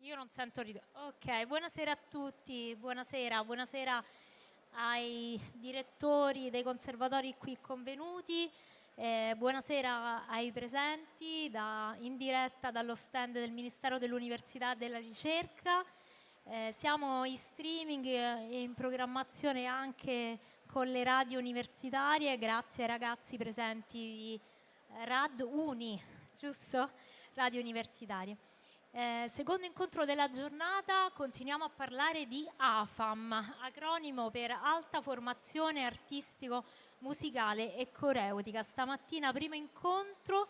Io non sento Ok, buonasera a tutti, buonasera ai direttori dei conservatori qui convenuti, buonasera ai presenti in diretta dallo stand del Ministero dell'Università e della Ricerca. Siamo in streaming e in programmazione anche con le radio universitarie, grazie ai ragazzi presenti di Rad Uni, giusto? Radio universitarie. Secondo incontro della giornata continuiamo a parlare di AFAM, acronimo per Alta Formazione Artistico Musicale e Coreutica. Stamattina primo incontro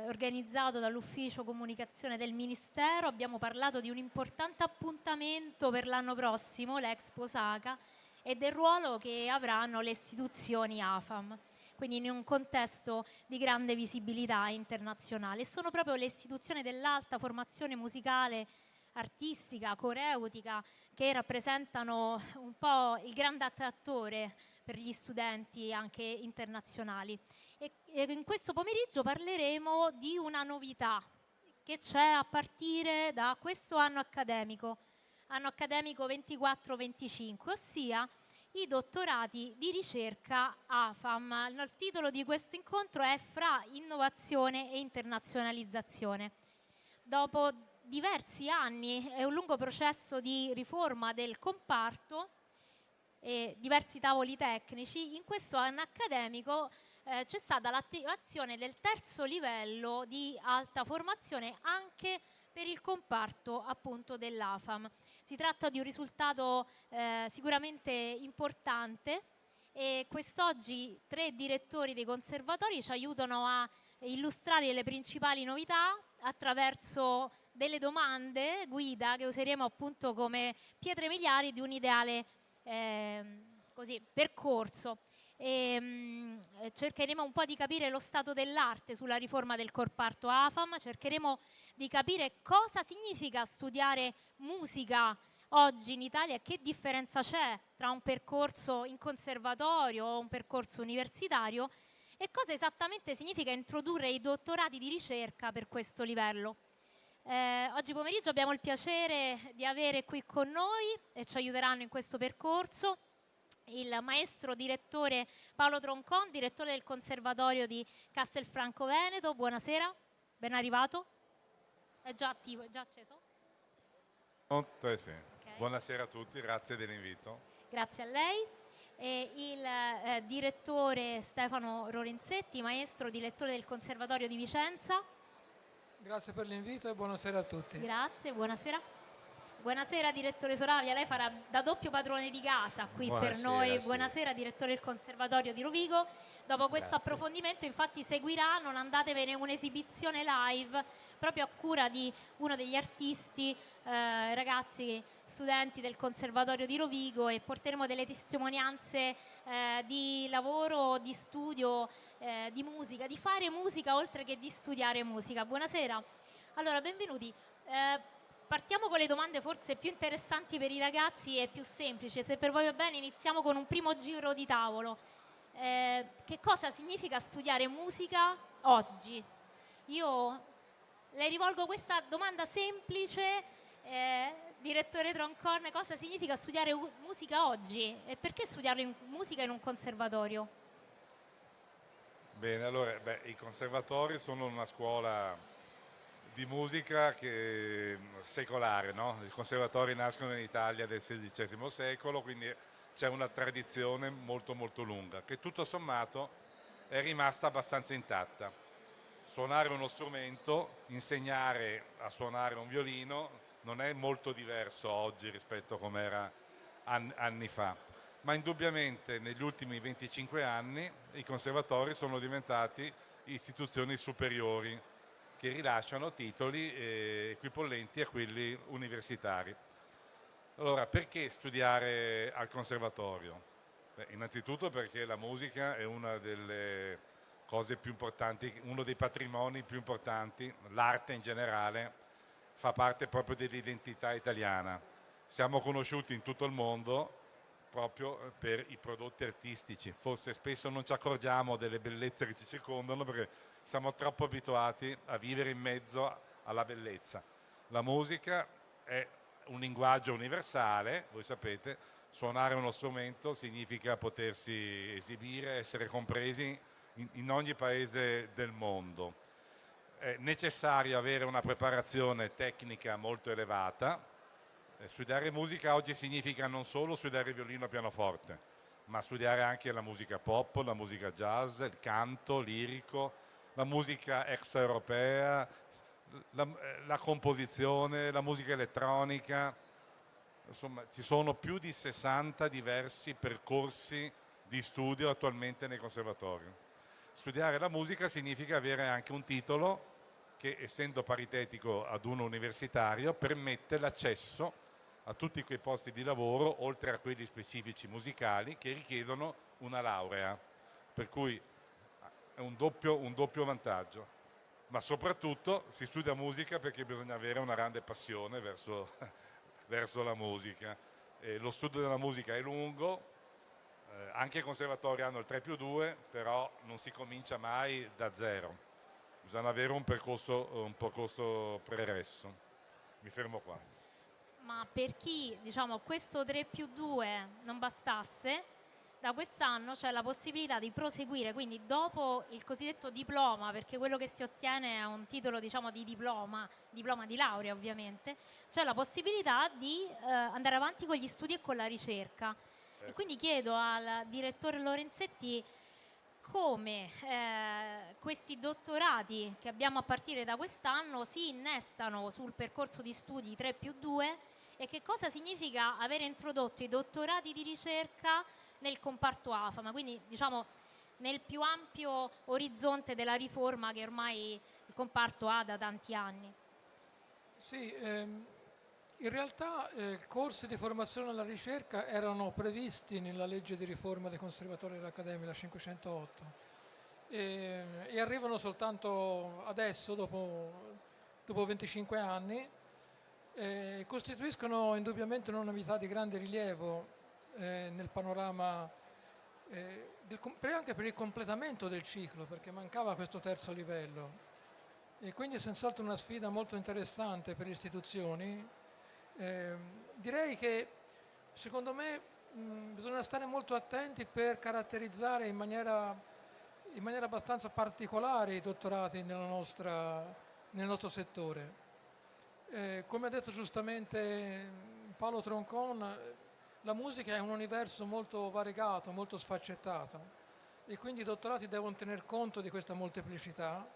organizzato dall'Ufficio Comunicazione del Ministero. Abbiamo parlato di un importante appuntamento per l'anno prossimo, l'Expo Saca, e del ruolo che avranno le istituzioni AFAM, quindi in un contesto di grande visibilità internazionale. Sono proprio le istituzioni dell'alta formazione musicale, artistica, coreutica, che rappresentano un po' il grande attrattore per gli studenti anche internazionali. E in questo pomeriggio parleremo di una novità che c'è a partire da questo anno accademico 24-25, ossia i dottorati di ricerca AFAM. Il titolo di questo incontro è Fra innovazione e internazionalizzazione. Dopo diversi anni e un lungo processo di riforma del comparto e diversi tavoli tecnici, in questo anno accademico c'è stata l'attivazione del terzo livello di alta formazione anche per il comparto appunto dell'AFAM. Si tratta di un risultato sicuramente importante e quest'oggi 3 direttori dei conservatori ci aiutano a illustrare le principali novità attraverso delle domande guida che useremo appunto come pietre miliari di un ideale percorso. Cercheremo un po' di capire lo stato dell'arte sulla riforma del comparto AFAM, cercheremo di capire cosa significa studiare musica oggi in Italia e che differenza c'è tra un percorso in conservatorio o un percorso universitario e cosa esattamente significa introdurre i dottorati di ricerca per questo livello. Oggi pomeriggio abbiamo il piacere di avere qui con noi e ci aiuteranno in questo percorso il maestro direttore Paolo Troncon, direttore del Conservatorio di Castelfranco Veneto. Buonasera, ben arrivato. È già attivo, è già acceso? Sì. Okay. Buonasera a tutti, grazie dell'invito. Grazie a lei. E il direttore Stefano Lorenzetti, maestro direttore del Conservatorio di Vicenza. Grazie per l'invito e buonasera a tutti. Grazie, buonasera. Buonasera direttore Soravia, lei farà da doppio padrone di casa qui Buonasera, per noi. sì. Buonasera direttore del Conservatorio di Rovigo. Dopo questo approfondimento infatti seguirà, non andatevene, un'esibizione live proprio a cura di uno degli artisti, ragazzi studenti del Conservatorio di Rovigo, e porteremo delle testimonianze di lavoro, di studio, di musica, di fare musica oltre che di studiare musica. Buonasera. Allora, benvenuti. Partiamo con le domande forse più interessanti per i ragazzi e più semplici. Se per voi va bene, iniziamo con un primo giro di tavolo. Che cosa significa studiare musica oggi? Io le rivolgo questa domanda semplice, direttore Troncon, cosa significa studiare musica oggi e perché studiare musica in un conservatorio? Bene, allora, i conservatori sono una scuola di musica secolare, no? I conservatori nascono in Italia del XVI secolo, quindi c'è una tradizione molto molto lunga che tutto sommato è rimasta abbastanza intatta. Suonare uno strumento, insegnare a suonare un violino non è molto diverso oggi rispetto a come era anni fa, ma indubbiamente negli ultimi 25 anni i conservatori sono diventati istituzioni superiori che rilasciano titoli equipollenti a quelli universitari. Allora, perché studiare al conservatorio? Innanzitutto perché la musica è una delle cose più importanti, uno dei patrimoni più importanti, l'arte in generale fa parte proprio dell'identità italiana. Siamo conosciuti in tutto il mondo proprio per i prodotti artistici, forse spesso non ci accorgiamo delle bellezze che ci circondano perché siamo troppo abituati a vivere in mezzo alla bellezza, La musica è un linguaggio universale, voi sapete, suonare uno strumento significa potersi esibire, essere compresi in ogni paese del mondo. È necessario avere una preparazione tecnica molto elevata. Studiare musica oggi significa non solo studiare violino e pianoforte, ma studiare anche la musica pop, la musica jazz, il canto lirico, la musica extraeuropea, la composizione, la musica elettronica. Insomma, ci sono più di 60 diversi percorsi di studio attualmente nei conservatori. Studiare la musica significa avere anche un titolo che, essendo paritetico ad uno universitario, permette l'accesso a tutti quei posti di lavoro, oltre a quelli specifici musicali, che richiedono una laurea. Per cui è un doppio vantaggio. Ma soprattutto si studia musica perché bisogna avere una grande passione verso la musica. Lo studio della musica è lungo, anche i conservatori hanno il 3+2, però non si comincia mai da zero. Bisogna avere un percorso pregresso. Mi fermo qua. Ma per chi, diciamo, questo 3+2 non bastasse, da quest'anno c'è la possibilità di proseguire, quindi dopo il cosiddetto diploma, perché quello che si ottiene è un titolo, diciamo, di diploma di laurea ovviamente, c'è la possibilità di andare avanti con gli studi e con la ricerca. E quindi chiedo al direttore Lorenzetti come questi dottorati che abbiamo a partire da quest'anno si innestano sul percorso di studi 3+2 e che cosa significa avere introdotto i dottorati di ricerca nel comparto AFAM, quindi diciamo nel più ampio orizzonte della riforma che ormai il comparto ha da tanti anni. Sì, in realtà corsi di formazione alla ricerca erano previsti nella legge di riforma dei conservatori dell'Accademia, la 508, e arrivano soltanto adesso, dopo 25 anni, costituiscono indubbiamente una novità di grande rilievo nel panorama, anche per il completamento del ciclo, perché mancava questo terzo livello. E quindi è senz'altro una sfida molto interessante per le istituzioni. Direi che secondo me bisogna stare molto attenti per caratterizzare in maniera abbastanza particolare i dottorati nel nostro settore. Come ha detto giustamente Paolo Troncon, la musica è un universo molto variegato, molto sfaccettato, e quindi i dottorati devono tener conto di questa molteplicità.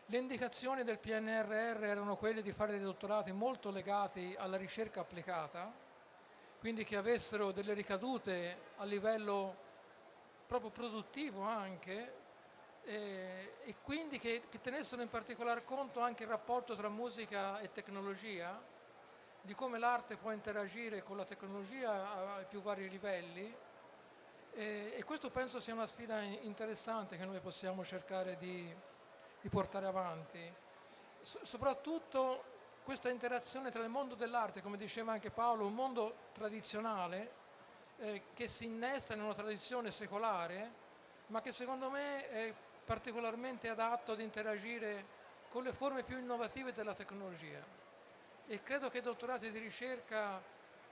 Le indicazioni del PNRR erano quelle di fare dei dottorati molto legati alla ricerca applicata, quindi che avessero delle ricadute a livello proprio produttivo anche, e quindi che tenessero in particolar conto anche il rapporto tra musica e tecnologia, di come l'arte può interagire con la tecnologia ai più vari livelli, e questo penso sia una sfida interessante che noi possiamo cercare di portare avanti. Soprattutto questa interazione tra il mondo dell'arte, come diceva anche Paolo, un mondo tradizionale che si innesta in una tradizione secolare, ma che secondo me è particolarmente adatto ad interagire con le forme più innovative della tecnologia. E credo che i dottorati di ricerca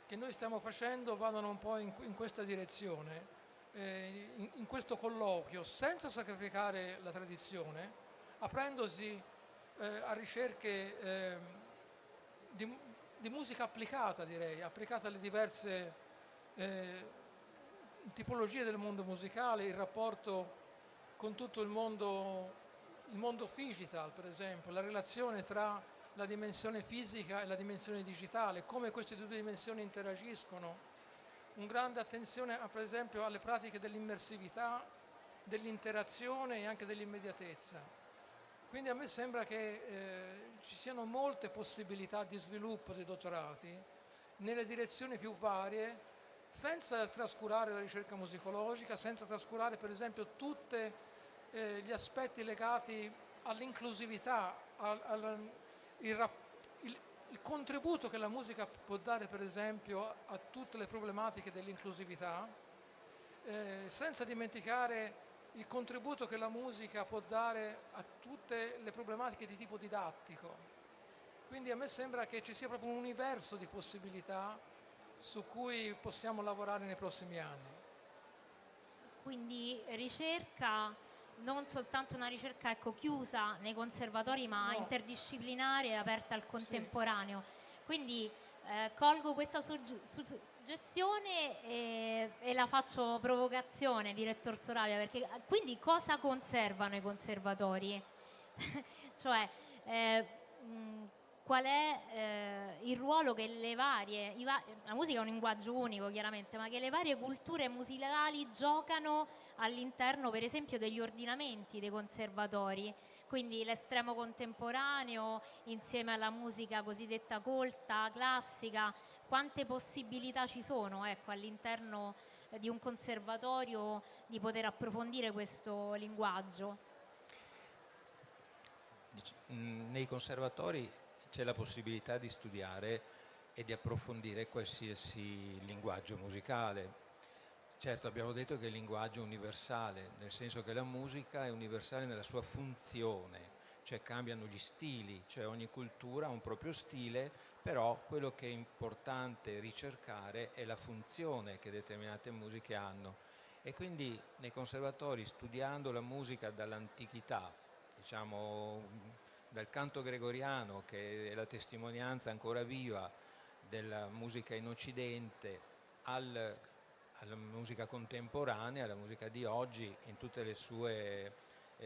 che noi stiamo facendo vadano un po' in questa direzione, in questo colloquio, senza sacrificare la tradizione, aprendosi a ricerche di musica applicata, direi, applicata alle diverse tipologie del mondo musicale, il rapporto con tutto il mondo digital, per esempio, la relazione tra la dimensione fisica e la dimensione digitale, come queste due dimensioni interagiscono, un grande attenzione per esempio alle pratiche dell'immersività, dell'interazione e anche dell'immediatezza. Quindi a me sembra che ci siano molte possibilità di sviluppo dei dottorati nelle direzioni più varie, senza trascurare la ricerca musicologica, senza trascurare per esempio tutti gli aspetti legati all'inclusività, il contributo che la musica può dare per esempio a tutte le problematiche dell'inclusività, senza dimenticare il contributo che la musica può dare a tutte le problematiche di tipo didattico. Quindi a me sembra che ci sia proprio un universo di possibilità su cui possiamo lavorare nei prossimi anni. Quindi ricerca, non soltanto una ricerca ecco, chiusa nei conservatori, ma No. interdisciplinare e aperta al Sì. contemporaneo. Quindi colgo questa suggestione e la faccio provocazione, direttor Soravia, perché quindi cosa conservano i conservatori? Cioè, qual è il ruolo che le varie, la musica è un linguaggio unico chiaramente, ma che le varie culture musicali giocano all'interno per esempio degli ordinamenti dei conservatori, quindi l'estremo contemporaneo insieme alla musica cosiddetta colta, classica, quante possibilità ci sono ecco, all'interno di un conservatorio di poter approfondire questo linguaggio? Nei conservatori c'è la possibilità di studiare e di approfondire qualsiasi linguaggio musicale. Certo, abbiamo detto che il linguaggio è universale, nel senso che la musica è universale nella sua funzione, cioè cambiano gli stili, cioè ogni cultura ha un proprio stile, però quello che è importante ricercare è la funzione che determinate musiche hanno. E quindi nei conservatori, studiando la musica dall'antichità, diciamo dal canto gregoriano, che è la testimonianza ancora viva della musica in Occidente, alla musica contemporanea, alla musica di oggi, in tutte le sue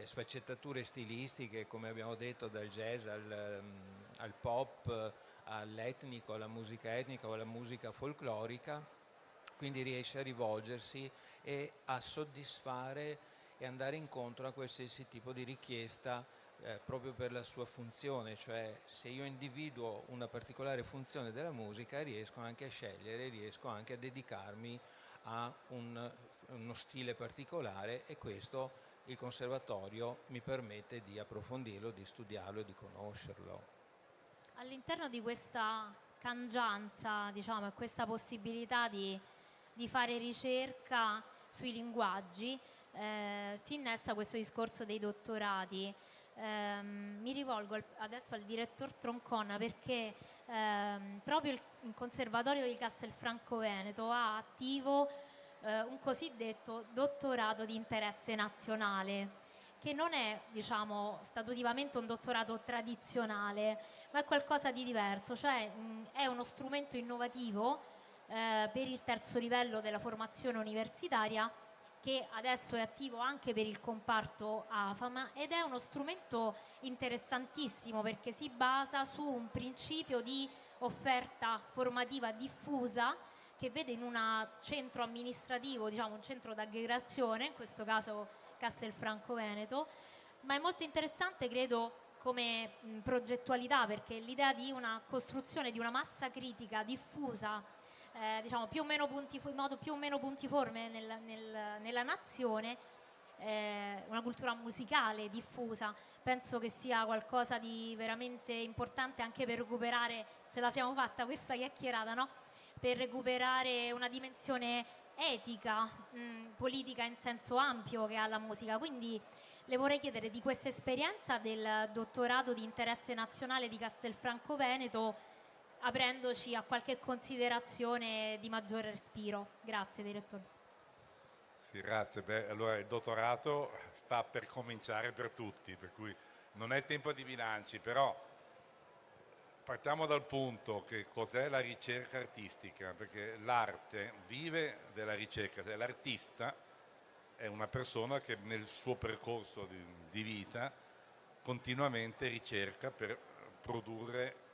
sfaccettature stilistiche, come abbiamo detto, dal jazz al pop, all'etnico, alla musica etnica o alla musica folclorica, quindi riesce a rivolgersi e a soddisfare e andare incontro a qualsiasi tipo di richiesta proprio per la sua funzione, cioè se io individuo una particolare funzione della musica riesco anche a scegliere, riesco anche a dedicarmi a uno stile particolare e questo il conservatorio mi permette di approfondirlo, di studiarlo e di conoscerlo. All'interno di questa cangianza, diciamo, e questa possibilità di fare ricerca sui linguaggi, si innesta questo discorso dei dottorati. Mi rivolgo adesso al direttor Tronconna perché proprio il Conservatorio di Castelfranco Veneto ha attivo un cosiddetto dottorato di interesse nazionale, che non è, diciamo, statutivamente un dottorato tradizionale, ma è qualcosa di diverso, cioè è uno strumento innovativo per il terzo livello della formazione universitaria che adesso è attivo anche per il comparto AFAM ed è uno strumento interessantissimo perché si basa su un principio di offerta formativa diffusa che vede in un centro amministrativo, diciamo un centro d'aggregazione, in questo caso Castelfranco Veneto, ma è molto interessante credo come progettualità perché l'idea di una costruzione di una massa critica diffusa diciamo più o meno in modo più o meno puntiforme nella nazione, una cultura musicale diffusa, penso che sia qualcosa di veramente importante anche per recuperare, ce la siamo fatta questa chiacchierata, no? Per recuperare una dimensione etica, politica in senso ampio che ha la musica. Quindi le vorrei chiedere di questa esperienza del dottorato di interesse nazionale di Castelfranco Veneto, aprendoci a qualche considerazione di maggiore respiro. Grazie, direttore. Sì, grazie. Beh, allora il dottorato sta per cominciare per tutti, per cui non è tempo di bilanci, però partiamo dal punto che cos'è la ricerca artistica, perché l'arte vive della ricerca, cioè l'artista è una persona che nel suo percorso di vita continuamente ricerca per produrre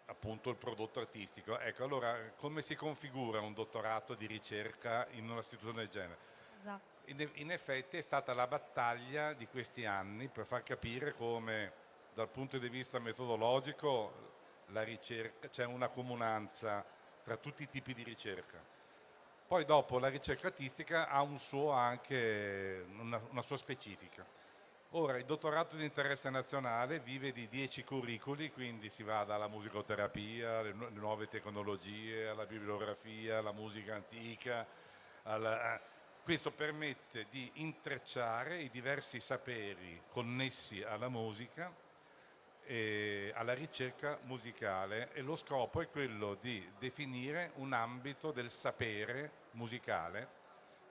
appunto il prodotto artistico. Ecco, allora come si configura un dottorato di ricerca in un'istituzione del genere? Esatto. In effetti è stata la battaglia di questi anni per far capire come dal punto di vista metodologico la ricerca, c'è una comunanza tra tutti i tipi di ricerca. Poi dopo la ricerca artistica ha un suo anche una sua specifica. Ora il dottorato di interesse nazionale vive di 10 curricoli, quindi si va dalla musicoterapia, le nuove tecnologie, alla bibliografia, alla musica antica. Questo permette di intrecciare i diversi saperi connessi alla musica alla ricerca musicale, e lo scopo è quello di definire un ambito del sapere musicale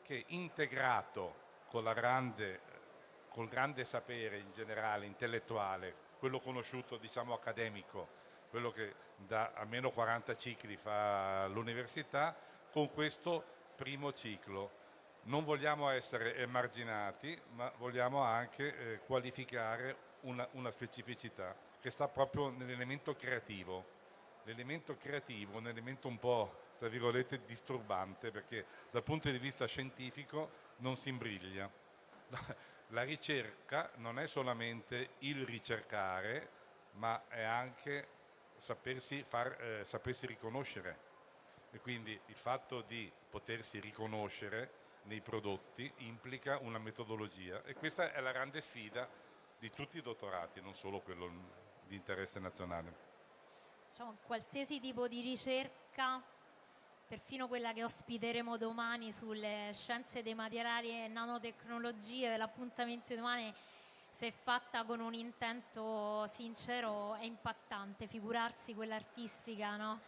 che, integrato col grande sapere in generale, intellettuale, quello conosciuto, diciamo, accademico, quello che da almeno 40 cicli fa l'università, con questo primo ciclo. Non vogliamo essere emarginati, ma vogliamo anche qualificare una specificità che sta proprio nell'elemento creativo. L'elemento creativo è un elemento un po', tra virgolette, disturbante, perché dal punto di vista scientifico non si imbriglia. La ricerca non è solamente il ricercare, ma è anche sapersi riconoscere. E quindi il fatto di potersi riconoscere nei prodotti implica una metodologia, e questa è la grande sfida di tutti i dottorati, non solo quello di interesse nazionale. Diciamo, qualsiasi tipo di ricerca, perfino quella che ospiteremo domani sulle scienze dei materiali e nanotecnologie dell'appuntamento domani, se fatta con un intento sincero è impattante, figurarsi quella artistica, no?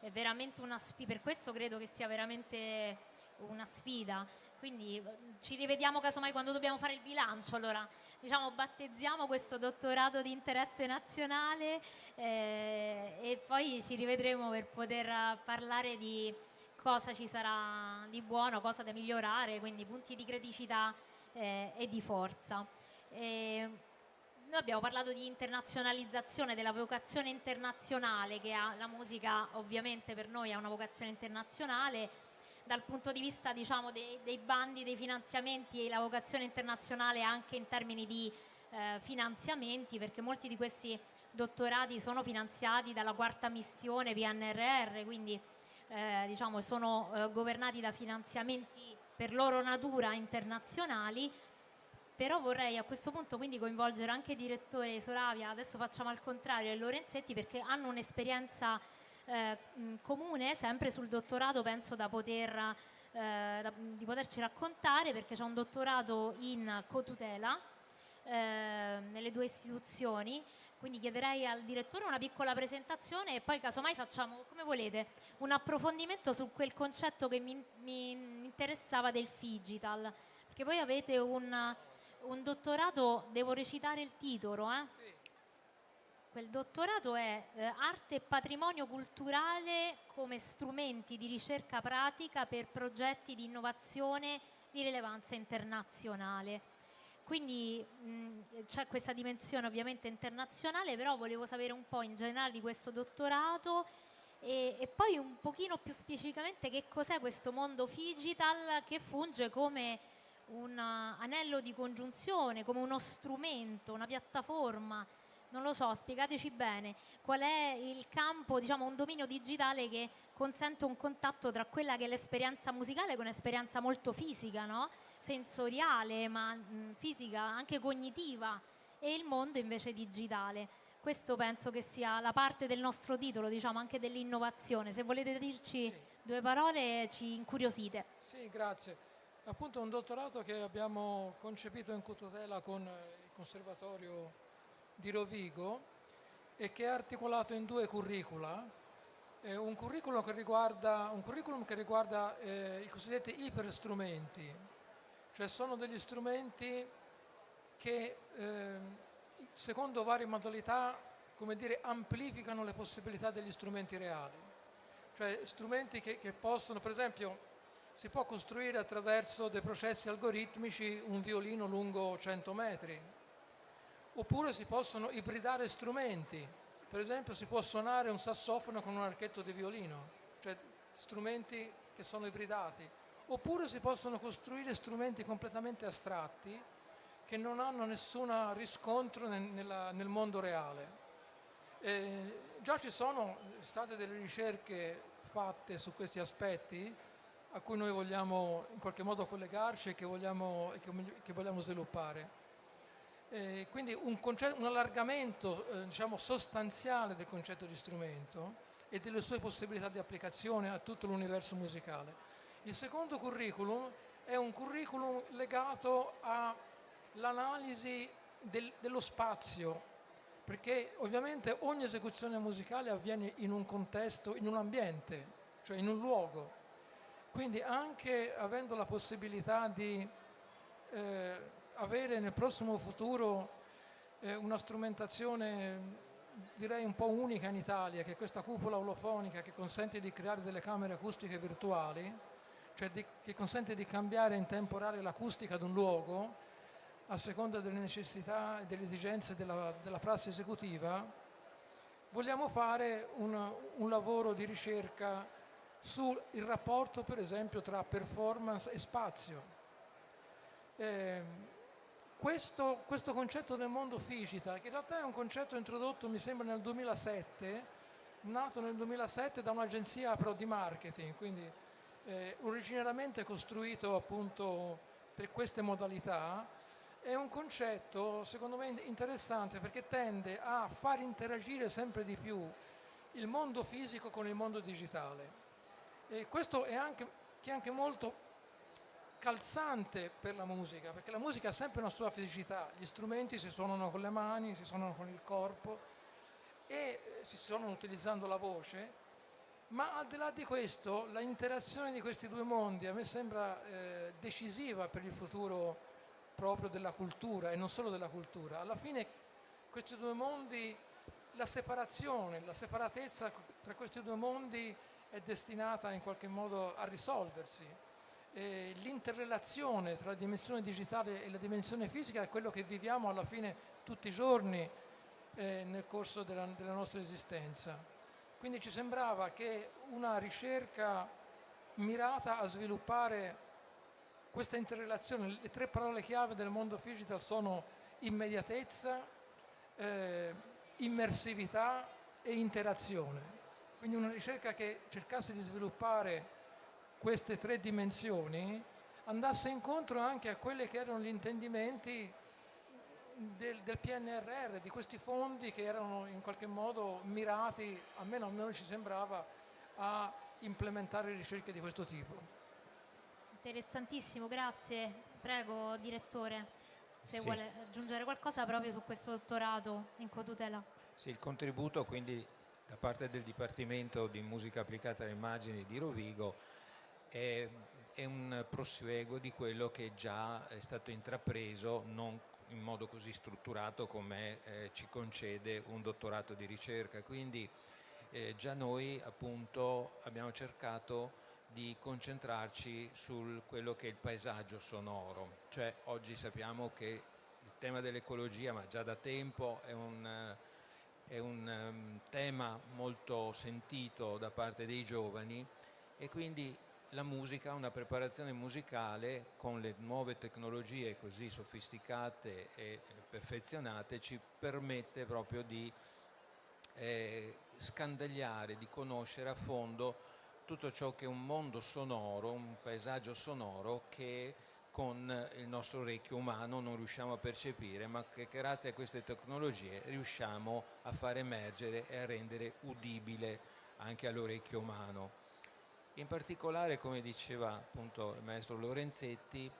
È veramente una sfida, per questo credo che sia veramente una sfida. Quindi ci rivediamo casomai quando dobbiamo fare il bilancio, allora diciamo battezziamo questo dottorato di interesse nazionale e poi ci rivedremo per poter parlare di cosa ci sarà di buono, cosa da migliorare, quindi punti di criticità e di forza. Noi abbiamo parlato di internazionalizzazione, della vocazione internazionale che ha la musica, ovviamente per noi ha una vocazione internazionale. Dal punto di vista, diciamo, dei bandi, dei finanziamenti, e la vocazione internazionale anche in termini di finanziamenti, perché molti di questi dottorati sono finanziati dalla quarta missione PNRR, quindi diciamo, sono governati da finanziamenti per loro natura internazionali. Però vorrei a questo punto quindi coinvolgere anche il direttore Soravia, adesso facciamo al contrario, e Lorenzetti, perché hanno un'esperienza comune, sempre sul dottorato, penso di poterci raccontare, perché c'è un dottorato in cotutela nelle due istituzioni, quindi chiederei al direttore una piccola presentazione e poi casomai facciamo, come volete, un approfondimento su quel concetto che mi interessava del digital, perché voi avete un dottorato, devo recitare il titolo, Sì. Quel dottorato è Arte e patrimonio culturale come strumenti di ricerca pratica per progetti di innovazione di rilevanza internazionale. Quindi c'è questa dimensione ovviamente internazionale, però volevo sapere un po' in generale di questo dottorato e poi un pochino più specificamente che cos'è questo mondo digital che funge come un anello di congiunzione, come uno strumento, una piattaforma. Non lo so, spiegateci bene qual è il campo, diciamo un dominio digitale che consente un contatto tra quella che è l'esperienza musicale, che è un'esperienza molto fisica, no? Sensoriale, ma fisica, anche cognitiva, e il mondo invece digitale. Questo penso che sia la parte del nostro titolo, diciamo anche dell'innovazione. Se volete dirci due parole ci incuriosite. Sì, grazie. Appunto un dottorato che abbiamo concepito in cotutela con il Conservatorio di Rovigo e che è articolato in due curricula. Un curriculum che riguarda i cosiddetti iperstrumenti, cioè sono degli strumenti che secondo varie modalità, come dire, amplificano le possibilità degli strumenti reali. Cioè strumenti che possono, per esempio, si può costruire attraverso dei processi algoritmici un violino lungo 100 metri, oppure si possono ibridare strumenti, per esempio si può suonare un sassofono con un archetto di violino, cioè strumenti che sono ibridati, oppure si possono costruire strumenti completamente astratti che non hanno nessun riscontro nel mondo reale. Già ci sono state delle ricerche fatte su questi aspetti a cui noi vogliamo in qualche modo collegarci e che vogliamo sviluppare. Quindi un allargamento diciamo sostanziale del concetto di strumento e delle sue possibilità di applicazione a tutto l'universo musicale. Il secondo curriculum è un curriculum legato all'analisi dello spazio, perché ovviamente ogni esecuzione musicale avviene in un contesto, in un ambiente, cioè in un luogo. Quindi anche avendo la possibilità di avere nel prossimo futuro una strumentazione direi un po' unica in Italia, che è questa cupola olofonica che consente di creare delle camere acustiche virtuali, cioè che consente di cambiare in tempo reale l'acustica ad un luogo a seconda delle necessità e delle esigenze della prassi esecutiva. Vogliamo fare un lavoro di ricerca sul rapporto, per esempio, tra performance e spazio. Questo concetto del mondo digital, che in realtà è un concetto introdotto, mi sembra, nel 2007, nato nel 2007 da un'agenzia però di marketing, quindi originariamente costruito appunto per queste modalità, è un concetto secondo me interessante perché tende a far interagire sempre di più il mondo fisico con il mondo digitale. E questo è anche molto calzante per la musica, perché la musica ha sempre una sua fisicità, gli strumenti si suonano con le mani, si suonano con il corpo e si suonano utilizzando la voce, ma al di là di questo la interazione di questi due mondi a me sembra decisiva per il futuro proprio della cultura e non solo della cultura. Alla fine questi due mondi, la separatezza tra questi due mondi è destinata in qualche modo a risolversi. L'interrelazione tra la dimensione digitale e la dimensione fisica è quello che viviamo alla fine tutti i giorni nel corso della nostra esistenza. Quindi ci sembrava che una ricerca mirata a sviluppare questa interrelazione, le tre parole chiave del mondo digital sono immediatezza, immersività e interazione. Quindi una ricerca che cercasse di sviluppare queste tre dimensioni andasse incontro anche a quelli che erano gli intendimenti del PNRR, di questi fondi che erano in qualche modo mirati, almeno a noi ci sembrava, a implementare ricerche di questo tipo. Interessantissimo, grazie. Prego, direttore, se Sì. vuole aggiungere qualcosa proprio su questo dottorato in cotutela. Sì, il contributo quindi da parte del Dipartimento di Musica Applicata alle Immagini di Rovigo è un proseguo di quello che già è stato intrapreso, non in modo così strutturato come ci concede un dottorato di ricerca. Quindi già noi appunto abbiamo cercato di concentrarci su quello che è il paesaggio sonoro. Cioè oggi sappiamo che il tema dell'ecologia, ma già da tempo, è un tema molto sentito da parte dei giovani e quindi la musica, una preparazione musicale con le nuove tecnologie così sofisticate e perfezionate ci permette proprio di scandagliare, di conoscere a fondo tutto ciò che è un mondo sonoro, un paesaggio sonoro che con il nostro orecchio umano non riusciamo a percepire, ma che grazie a queste tecnologie riusciamo a far emergere e a rendere udibile anche all'orecchio umano. In particolare, come diceva appunto il maestro Lorenzetti,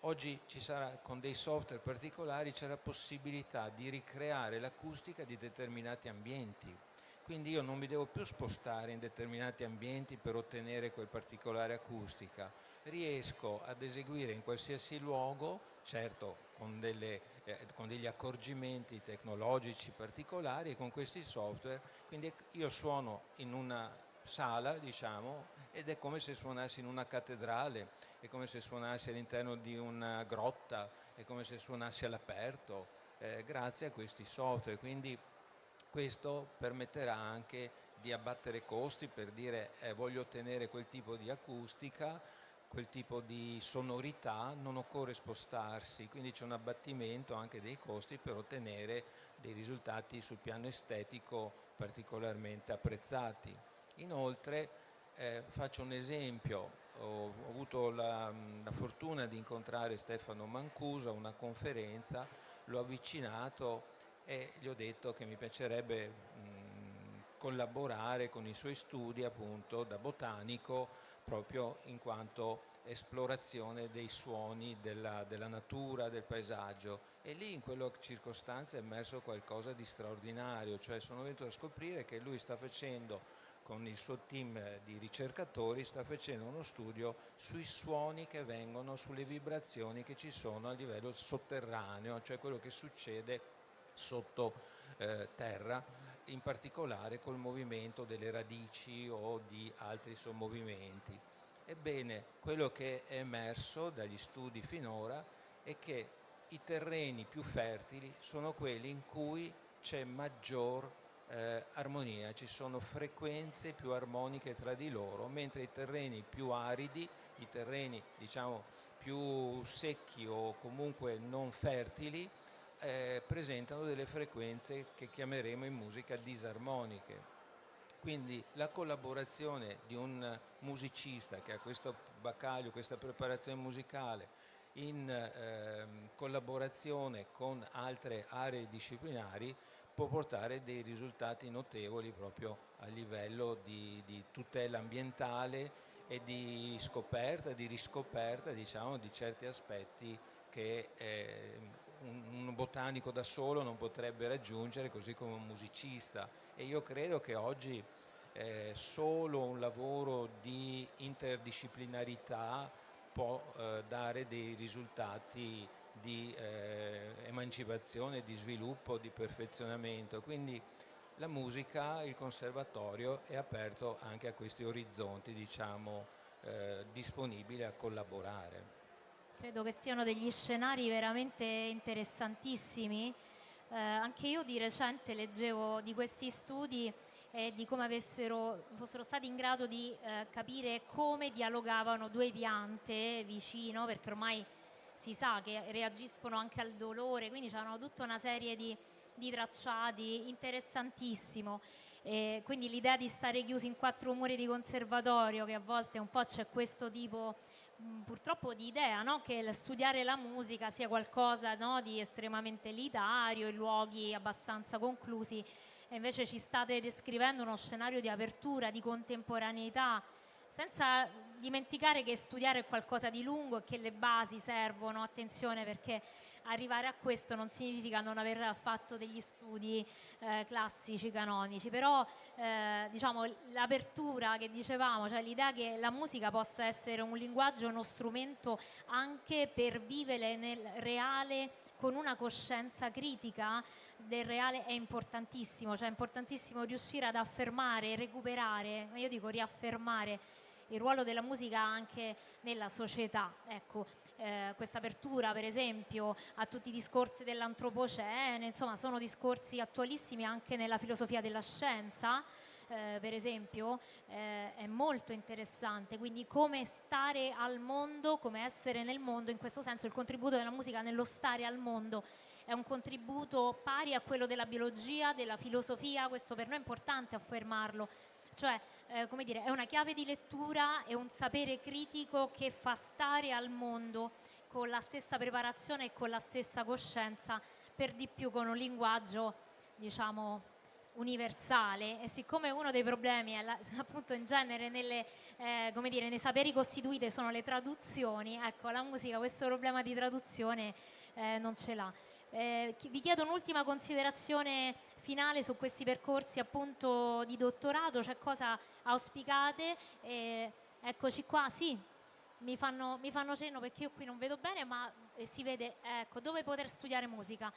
oggi ci sarà, con dei software particolari, c'è la possibilità di ricreare l'acustica di determinati ambienti. Quindi io non mi devo più spostare in determinati ambienti per ottenere quel particolare acustica. Riesco ad eseguire in qualsiasi luogo, certo con degli accorgimenti tecnologici particolari e con questi software. Quindi io suono in una sala, diciamo, ed è come se suonassi in una cattedrale, è come se suonassi all'interno di una grotta, è come se suonassi all'aperto, grazie a questi software. Quindi questo permetterà anche di abbattere costi per dire voglio ottenere quel tipo di acustica, quel tipo di sonorità, non occorre spostarsi, quindi c'è un abbattimento anche dei costi per ottenere dei risultati sul piano estetico particolarmente apprezzati. Inoltre faccio un esempio, ho avuto la fortuna di incontrare Stefano Mancuso a una conferenza, l'ho avvicinato e gli ho detto che mi piacerebbe collaborare con i suoi studi appunto da botanico proprio in quanto esplorazione dei suoni della natura, del paesaggio, e lì in quella circostanza è emerso qualcosa di straordinario, cioè sono venuto a scoprire che lui sta facendo, con il suo team di ricercatori, sta facendo uno studio sui suoni che vengono, sulle vibrazioni che ci sono a livello sotterraneo, cioè quello che succede sotto terra, in particolare col movimento delle radici o di altri sommovimenti. Ebbene, quello che è emerso dagli studi finora è che i terreni più fertili sono quelli in cui c'è maggior armonia, ci sono frequenze più armoniche tra di loro, mentre i terreni più aridi, i terreni diciamo più secchi o comunque non fertili, presentano delle frequenze che chiameremo in musica disarmoniche. Quindi la collaborazione di un musicista che ha questo bagaglio, questa preparazione musicale, in collaborazione con altre aree disciplinari, può portare dei risultati notevoli proprio a livello di tutela ambientale e di scoperta, di riscoperta, diciamo, di certi aspetti che un botanico da solo non potrebbe raggiungere, così come un musicista. E io credo che oggi solo un lavoro di interdisciplinarità può dare dei risultati di emancipazione, di sviluppo, di perfezionamento. Quindi la musica, il conservatorio è aperto anche a questi orizzonti, diciamo, disponibile a collaborare. Credo che siano degli scenari veramente interessantissimi. Anche io di recente leggevo di questi studi e di come fossero stati in grado di capire come dialogavano due piante vicino, perché ormai si sa che reagiscono anche al dolore, quindi c'erano tutta una serie di tracciati, interessantissimo. E quindi l'idea di stare chiusi in quattro muri di conservatorio, che a volte un po' c'è questo tipo purtroppo di idea, no? Che studiare la musica sia qualcosa, no, di estremamente elitario, in luoghi abbastanza conclusi, e invece ci state descrivendo uno scenario di apertura, di contemporaneità, senza dimenticare che studiare è qualcosa di lungo e che le basi servono. Attenzione, perché arrivare a questo non significa non aver fatto degli studi classici, canonici, però diciamo l'apertura che dicevamo, cioè l'idea che la musica possa essere un linguaggio, uno strumento anche per vivere nel reale con una coscienza critica del reale, è importantissimo. Cioè è importantissimo riuscire ad affermare, recuperare, io dico riaffermare il ruolo della musica anche nella società. Ecco, questa apertura per esempio a tutti i discorsi dell'antropocene, insomma sono discorsi attualissimi anche nella filosofia della scienza, per esempio, è molto interessante. Quindi come stare al mondo, come essere nel mondo, in questo senso il contributo della musica nello stare al mondo è un contributo pari a quello della biologia, della filosofia. Questo per noi è importante affermarlo, cioè come dire, è una chiave di lettura e un sapere critico che fa stare al mondo con la stessa preparazione e con la stessa coscienza, per di più con un linguaggio, diciamo, universale. E siccome uno dei problemi è appunto in genere come dire, nei saperi costituiti sono le traduzioni, ecco, la musica questo problema di traduzione non ce l'ha. Vi chiedo un'ultima considerazione finale su questi percorsi appunto di dottorato, cioè cosa auspicate. Eccoci qua, sì, mi fanno cenno perché io qui non vedo bene, ma si vede, ecco, dove poter studiare musica.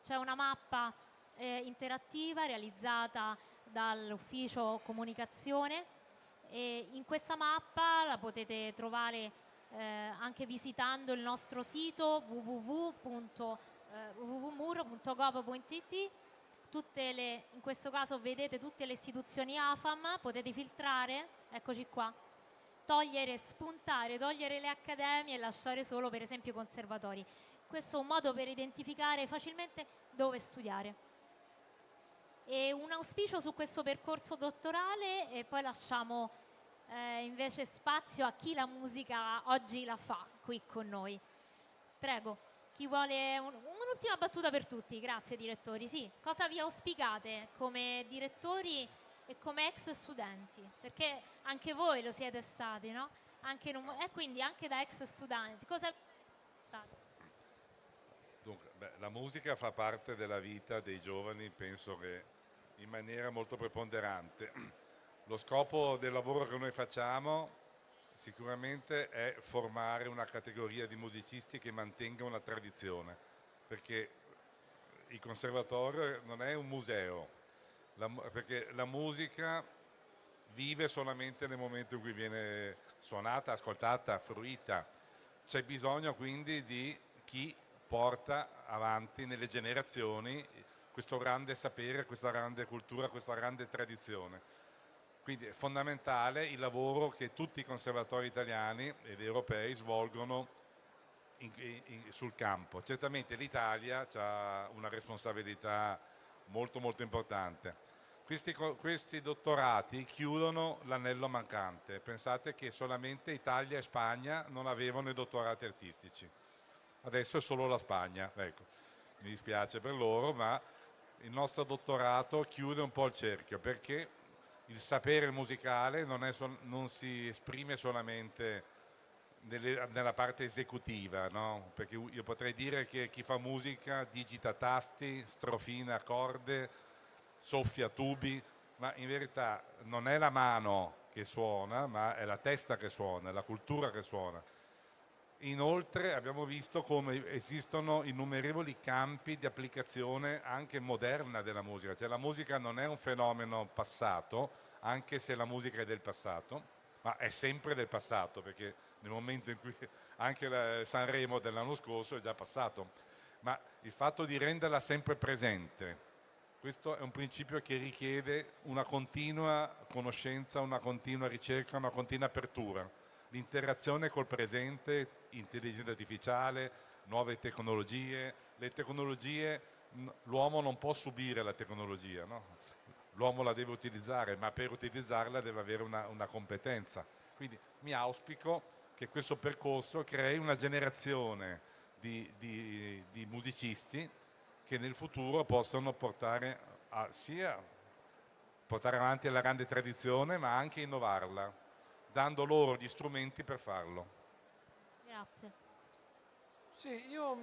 C'è una mappa interattiva realizzata dall'ufficio comunicazione, e in questa mappa la potete trovare anche visitando il nostro sito www.muro.gov.it. In questo caso vedete tutte le istituzioni AFAM, potete filtrare, eccoci qua, spuntare, togliere le accademie e lasciare solo per esempio i conservatori. Questo è un modo per identificare facilmente dove studiare. E un auspicio su questo percorso dottorale, e poi lasciamo invece spazio a chi la musica oggi la fa qui con noi. Prego. Chi vuole un'ultima battuta per tutti? Grazie direttori. Sì, cosa vi auspicate come direttori e come ex studenti? Perché anche voi lo siete stati, no? anche e quindi anche da ex studenti. Cosa... Dunque, la musica fa parte della vita dei giovani, penso che in maniera molto preponderante. Lo scopo del lavoro che noi facciamo sicuramente è formare una categoria di musicisti che mantenga una tradizione, perché il conservatorio non è un museo, perché la musica vive solamente nel momento in cui viene suonata, ascoltata, fruita. C'è bisogno quindi di chi porta avanti nelle generazioni questo grande sapere, questa grande cultura, questa grande tradizione. Quindi è fondamentale il lavoro che tutti i conservatori italiani ed europei svolgono sul campo. Certamente l'Italia ha una responsabilità molto molto importante. Questi dottorati chiudono l'anello mancante. Pensate che solamente Italia e Spagna non avevano i dottorati artistici. Adesso è solo la Spagna. Ecco, mi dispiace per loro, ma il nostro dottorato chiude un po' il cerchio, perché il sapere musicale non si esprime solamente nella parte esecutiva, no? Perché io potrei dire che chi fa musica digita tasti, strofina corde, soffia tubi, ma in verità non è la mano che suona, ma è la testa che suona, è la cultura che suona. Inoltre abbiamo visto come esistono innumerevoli campi di applicazione anche moderna della musica, cioè la musica non è un fenomeno passato, anche se la musica è del passato, ma è sempre del passato, perché nel momento in cui anche Sanremo dell'anno scorso è già passato, ma il fatto di renderla sempre presente, questo è un principio che richiede una continua conoscenza, una continua ricerca, una continua apertura. L'interazione col presente, intelligenza artificiale, nuove tecnologie. Le tecnologie, l'uomo non può subire la tecnologia, no? L'uomo la deve utilizzare, ma per utilizzarla deve avere una competenza. Quindi mi auspico che questo percorso crei una generazione di musicisti che nel futuro possano sia portare avanti la grande tradizione, ma anche innovarla, dando loro gli strumenti per farlo. Grazie. Sì, il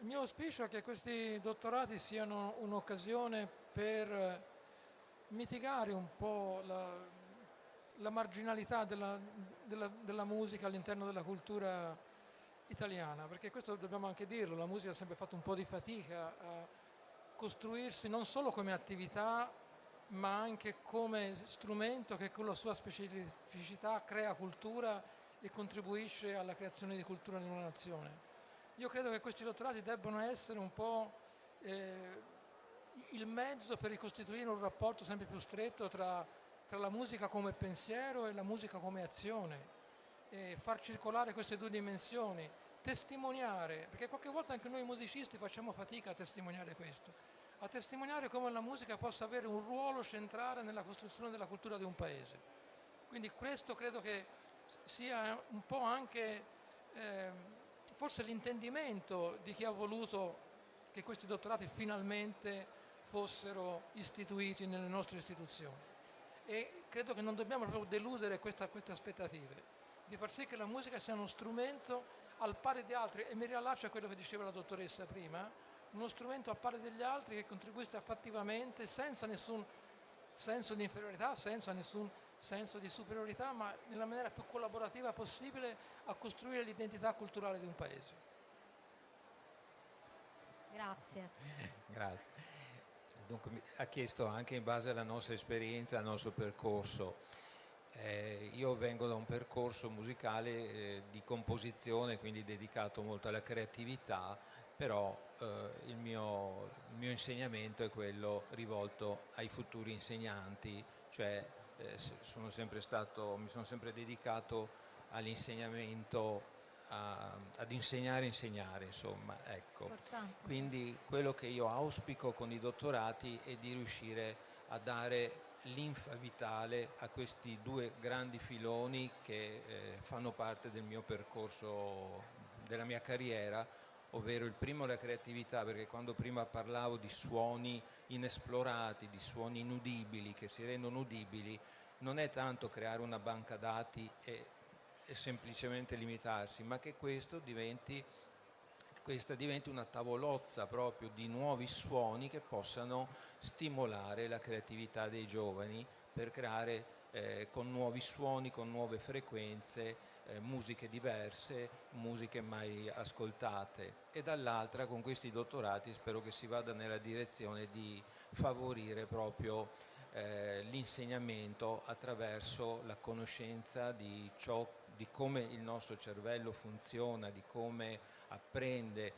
mio auspicio è che questi dottorati siano un'occasione per mitigare un po' la marginalità della musica all'interno della cultura italiana, perché questo dobbiamo anche dirlo, la musica ha sempre fatto un po' di fatica a costruirsi non solo come attività, ma anche come strumento che con la sua specificità crea cultura e contribuisce alla creazione di cultura in una nazione. Io credo che questi dottorati debbano essere un po' il mezzo per ricostituire un rapporto sempre più stretto tra la musica come pensiero e la musica come azione, e far circolare queste due dimensioni, testimoniare, perché qualche volta anche noi musicisti facciamo fatica a testimoniare questo, a testimoniare come la musica possa avere un ruolo centrale nella costruzione della cultura di un paese. Quindi questo credo che sia un po' anche forse l'intendimento di chi ha voluto che questi dottorati finalmente fossero istituiti nelle nostre istituzioni. E credo che non dobbiamo proprio deludere queste aspettative, di far sì che la musica sia uno strumento al pari di altri, e mi riallaccio a quello che diceva la dottoressa prima, uno strumento al pari degli altri che contribuisca fattivamente, senza nessun senso di inferiorità, senza nessun senso di superiorità, ma nella maniera più collaborativa possibile a costruire l'identità culturale di un paese. Grazie. Grazie. Dunque, ha chiesto anche in base alla nostra esperienza, al nostro percorso. Io vengo da un percorso musicale di composizione, quindi dedicato molto alla creatività, però il mio insegnamento è quello rivolto ai futuri insegnanti, cioè mi sono sempre dedicato all'insegnamento, ad insegnare e insegnare, insomma, ecco. Importante. Quindi quello che io auspico con i dottorati è di riuscire a dare linfa vitale a questi due grandi filoni che fanno parte del mio percorso, della mia carriera, ovvero il primo la creatività, perché quando prima parlavo di suoni inesplorati, di suoni inudibili che si rendono udibili, non è tanto creare una banca dati e semplicemente limitarsi, ma che questa diventi una tavolozza proprio di nuovi suoni che possano stimolare la creatività dei giovani per creare con nuovi suoni, con nuove frequenze, musiche diverse, musiche mai ascoltate. E dall'altra, con questi dottorati, spero che si vada nella direzione di favorire proprio l'insegnamento attraverso la conoscenza di come il nostro cervello funziona, di come apprende,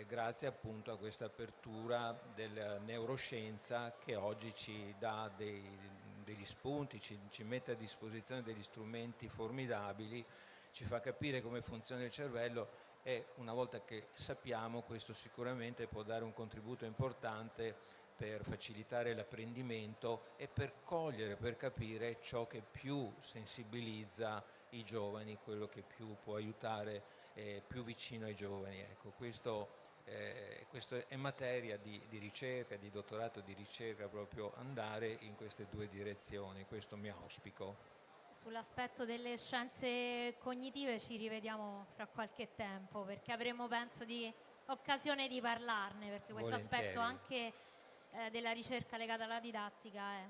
grazie appunto a questa apertura della neuroscienza che oggi ci dà degli spunti, ci mette a disposizione degli strumenti formidabili, ci fa capire come funziona il cervello e una volta che sappiamo questo sicuramente può dare un contributo importante per facilitare l'apprendimento e per cogliere, per capire ciò che più sensibilizza i giovani, quello che più può aiutare più vicino ai giovani. Ecco, questo è materia di ricerca, di dottorato di ricerca, proprio andare in queste due direzioni, questo mi auspico. Sull'aspetto delle scienze cognitive ci rivediamo fra qualche tempo, perché avremo, penso, occasione di parlarne, perché questo aspetto anche della ricerca legata alla didattica è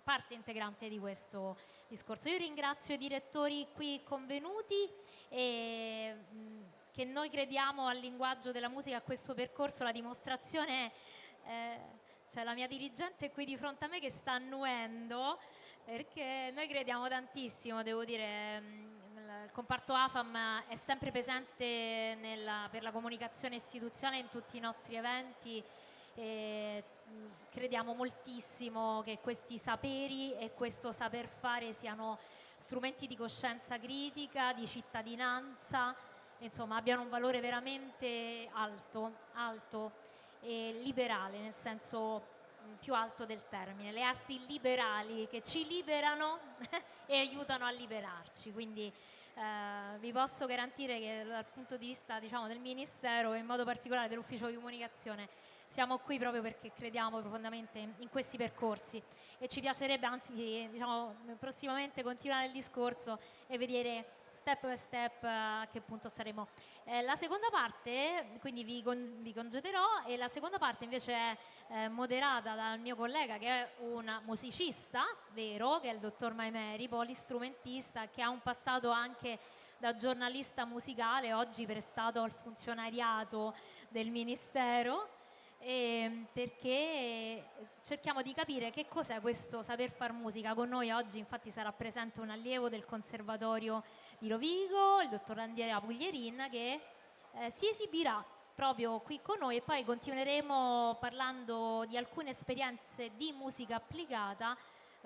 parte integrante di questo discorso. Io ringrazio i direttori qui convenuti e che noi crediamo al linguaggio della musica, a questo percorso. La dimostrazione c'è la mia dirigente qui di fronte a me che sta annuendo, perché noi crediamo tantissimo, devo dire. Il comparto AFAM è sempre presente per la comunicazione istituzionale in tutti i nostri eventi e crediamo moltissimo che questi saperi e questo saper fare siano strumenti di coscienza critica, di cittadinanza, insomma abbiano un valore veramente alto e liberale, nel senso più alto del termine, le arti liberali che ci liberano e aiutano a liberarci, quindi vi posso garantire che dal punto di vista, diciamo, del Ministero e in modo particolare dell'Ufficio di Comunicazione siamo qui proprio perché crediamo profondamente in questi percorsi e ci piacerebbe anzi, diciamo, prossimamente continuare il discorso e vedere step by step a che punto staremo. La seconda parte, quindi vi congederò, e la seconda parte invece è moderata dal mio collega che è un musicista vero, che è il dottor Maimeri, polistrumentista, che ha un passato anche da giornalista musicale, oggi prestato al funzionariato del Ministero, perché cerchiamo di capire che cos'è questo saper far musica. Con noi oggi infatti sarà presente un allievo del Conservatorio di Rovigo, il dottor Andrea Puglierin, che si esibirà proprio qui con noi e poi continueremo parlando di alcune esperienze di musica applicata,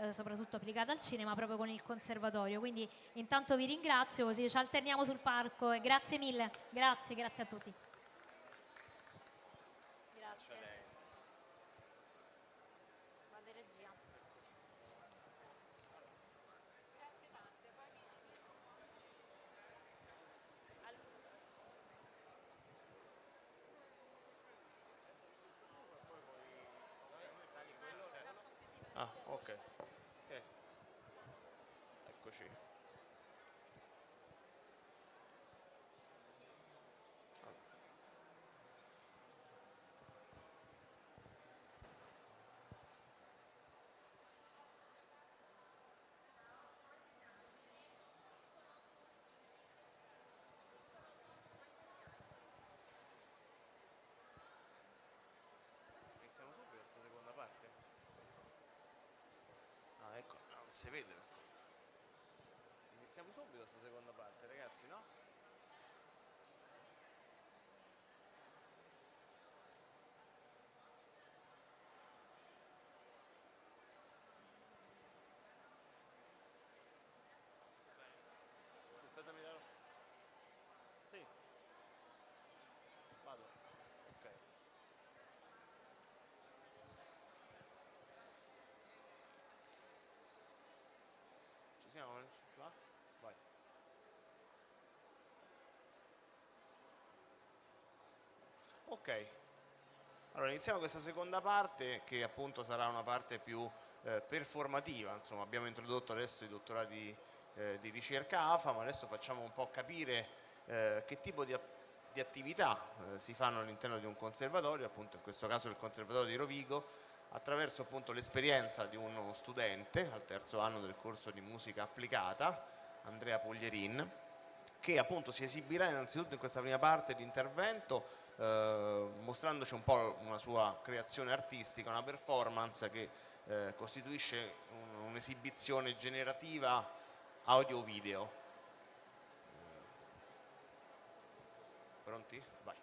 soprattutto applicata al cinema, proprio con il Conservatorio. Quindi intanto vi ringrazio, così ci alterniamo sul palco e grazie mille, grazie a tutti. Ah, ok. Eccoci. Iniziamo subito questa seconda parte? Ah, ecco, no, non si vede. Iniziamo subito questa seconda parte, ragazzi, no? Aspettami da... Sì. Vado. Ok. Ci siamo? Va? Vai. Ok. Allora iniziamo questa seconda parte che appunto sarà una parte più performativa. Insomma, abbiamo introdotto adesso i dottorati di ricerca AFA, ma adesso facciamo un po' capire che tipo di attività si fanno all'interno di un conservatorio, appunto in questo caso il Conservatorio di Rovigo, attraverso appunto l'esperienza di uno studente al terzo anno del corso di musica applicata, Andrea Puglierin, che appunto si esibirà innanzitutto in questa prima parte di intervento mostrandoci un po' una sua creazione artistica, una performance che costituisce un'esibizione generativa audio-video. Pronti? Vai.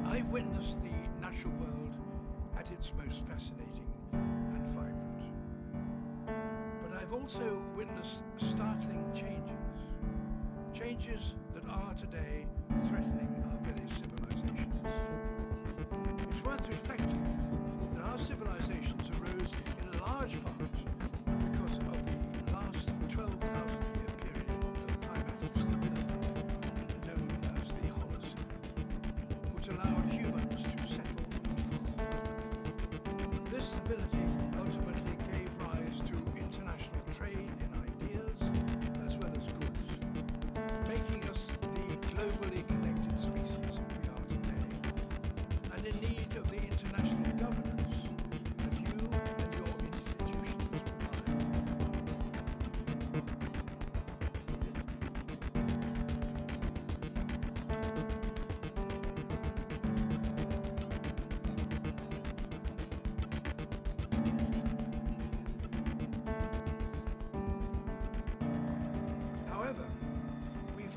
I've witnessed the natural world at its most fascinating and vibrant. But I've also witnessed startling changes. Changes that are today threatening our very civilizations. It's worth reflecting that our civilizations arose in large part because of the last 12,000-year period of climatic stability known as the Holocene, which allowed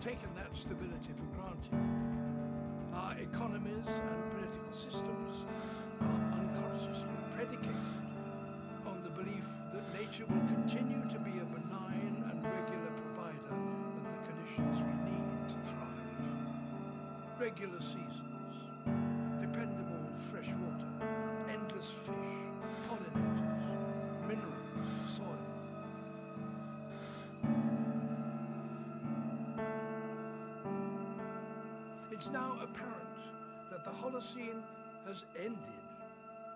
taken that stability for granted. Our economies and political systems are unconsciously predicated on the belief that nature will continue to be a benign and regular provider of the conditions we need to thrive. Regular seasons, dependable fresh water, endless fish, pollinators, minerals, soil. It's now apparent that the Holocene has ended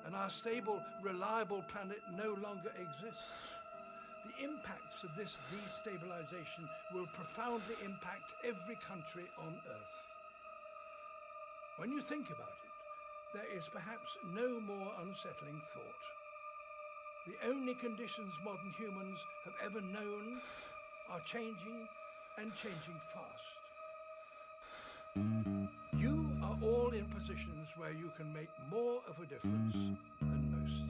and our stable, reliable planet no longer exists. The impacts of this destabilization will profoundly impact every country on Earth. When you think about it, there is perhaps no more unsettling thought. The only conditions modern humans have ever known are changing and changing fast. You are all in positions where you can make more of a difference than most.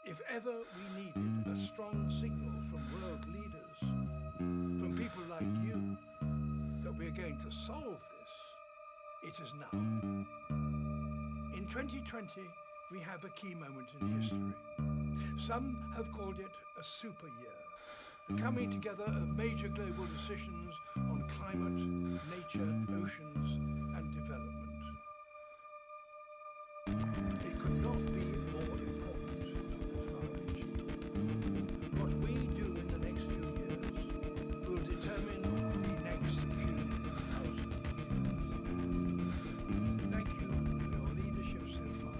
If ever we needed a strong signal from world leaders, from people like you, that we're going to solve this, it is now. In 2020, we have a key moment in history. Some have called it a super year, the coming together of major global decisions on climate, nature, oceans, and development. It could not be more important and far-reaching. What we do in the next few years will determine the next few thousand years. Thank you for your leadership so far,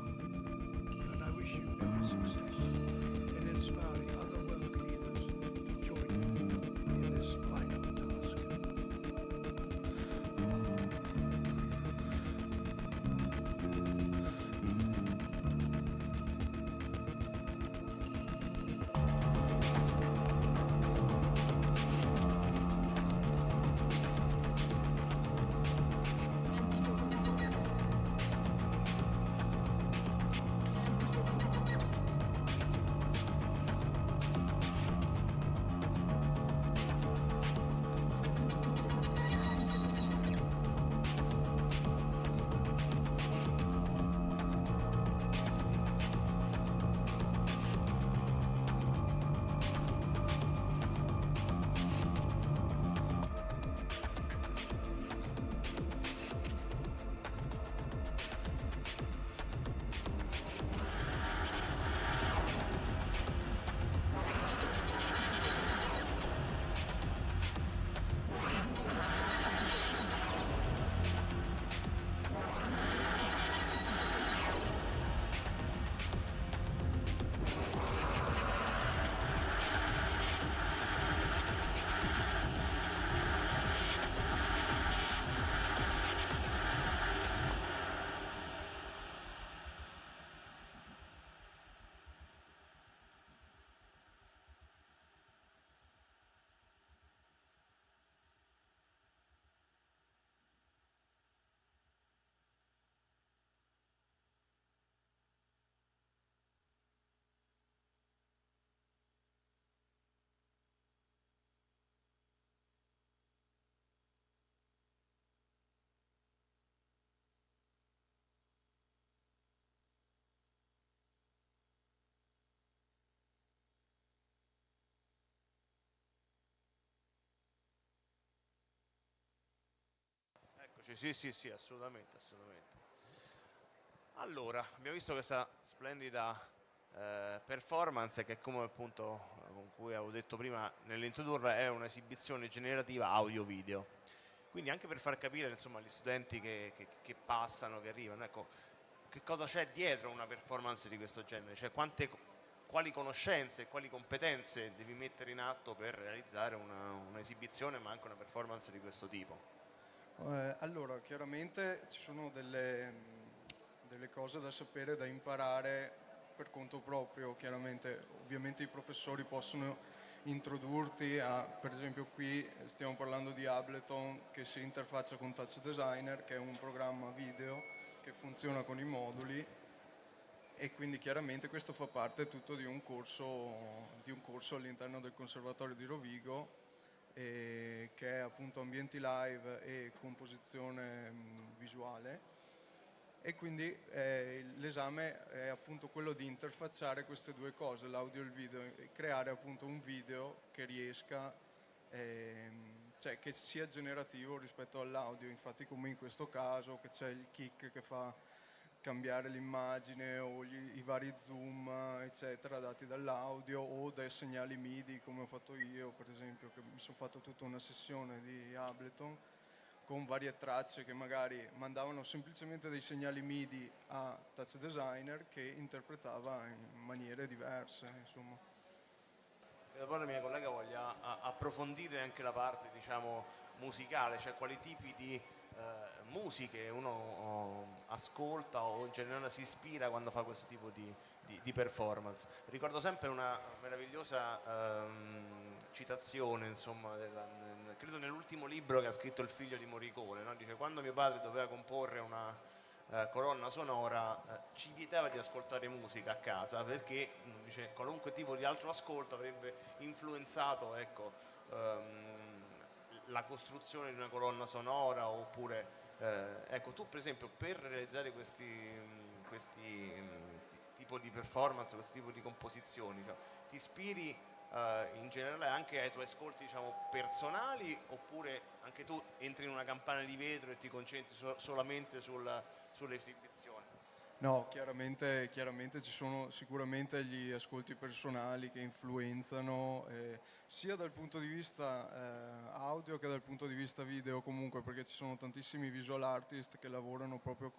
and I wish you every success in inspiring other world leaders to join you in this vital task. Sì, assolutamente, assolutamente. Allora, abbiamo visto questa splendida performance che, come appunto con cui avevo detto prima nell'introdurre, è un'esibizione generativa audio-video. Quindi anche per far capire, insomma, agli studenti che passano, che arrivano, ecco, che cosa c'è dietro una performance di questo genere, cioè quali conoscenze e quali competenze devi mettere in atto per realizzare un'esibizione ma anche una performance di questo tipo. Allora, chiaramente ci sono delle cose da sapere, da imparare per conto proprio. Chiaramente, ovviamente i professori possono introdurti a, per esempio qui stiamo parlando di Ableton che si interfaccia con Touch Designer, che è un programma video che funziona con i moduli, e quindi chiaramente questo fa parte tutto di un corso all'interno del Conservatorio di Rovigo, che è appunto ambienti live e composizione visuale. E quindi l'esame è appunto quello di interfacciare queste due cose, l'audio e il video, e creare appunto un video che riesca, cioè che sia generativo rispetto all'audio. Infatti, come in questo caso, che c'è il kick che fa cambiare l'immagine o i vari zoom eccetera dati dall'audio o dai segnali MIDI, come ho fatto io per esempio, che mi sono fatto tutta una sessione di Ableton con varie tracce che magari mandavano semplicemente dei segnali MIDI a Touch Designer che interpretava in maniere diverse, insomma. Poi la mia collega voglia approfondire anche la parte, diciamo, musicale, cioè quali tipi di musiche uno ascolta o in generale si ispira quando fa questo tipo di performance. Ricordo sempre una meravigliosa citazione, insomma, credo nell'ultimo libro che ha scritto il figlio di Morricone, no? Dice: quando mio padre doveva comporre una colonna sonora, ci vietava di ascoltare musica a casa perché dice, qualunque tipo di altro ascolto avrebbe influenzato, ecco, la costruzione di una colonna sonora. Oppure ecco, tu per esempio per realizzare questi tipo di performance, questo tipo di composizioni, cioè, ti ispiri in generale anche ai tuoi ascolti, diciamo, personali, oppure anche tu entri in una campana di vetro e ti concentri solamente sull'esibizione? No, chiaramente ci sono sicuramente gli ascolti personali che influenzano sia dal punto di vista audio che dal punto di vista video, comunque, perché ci sono tantissimi visual artist che lavorano proprio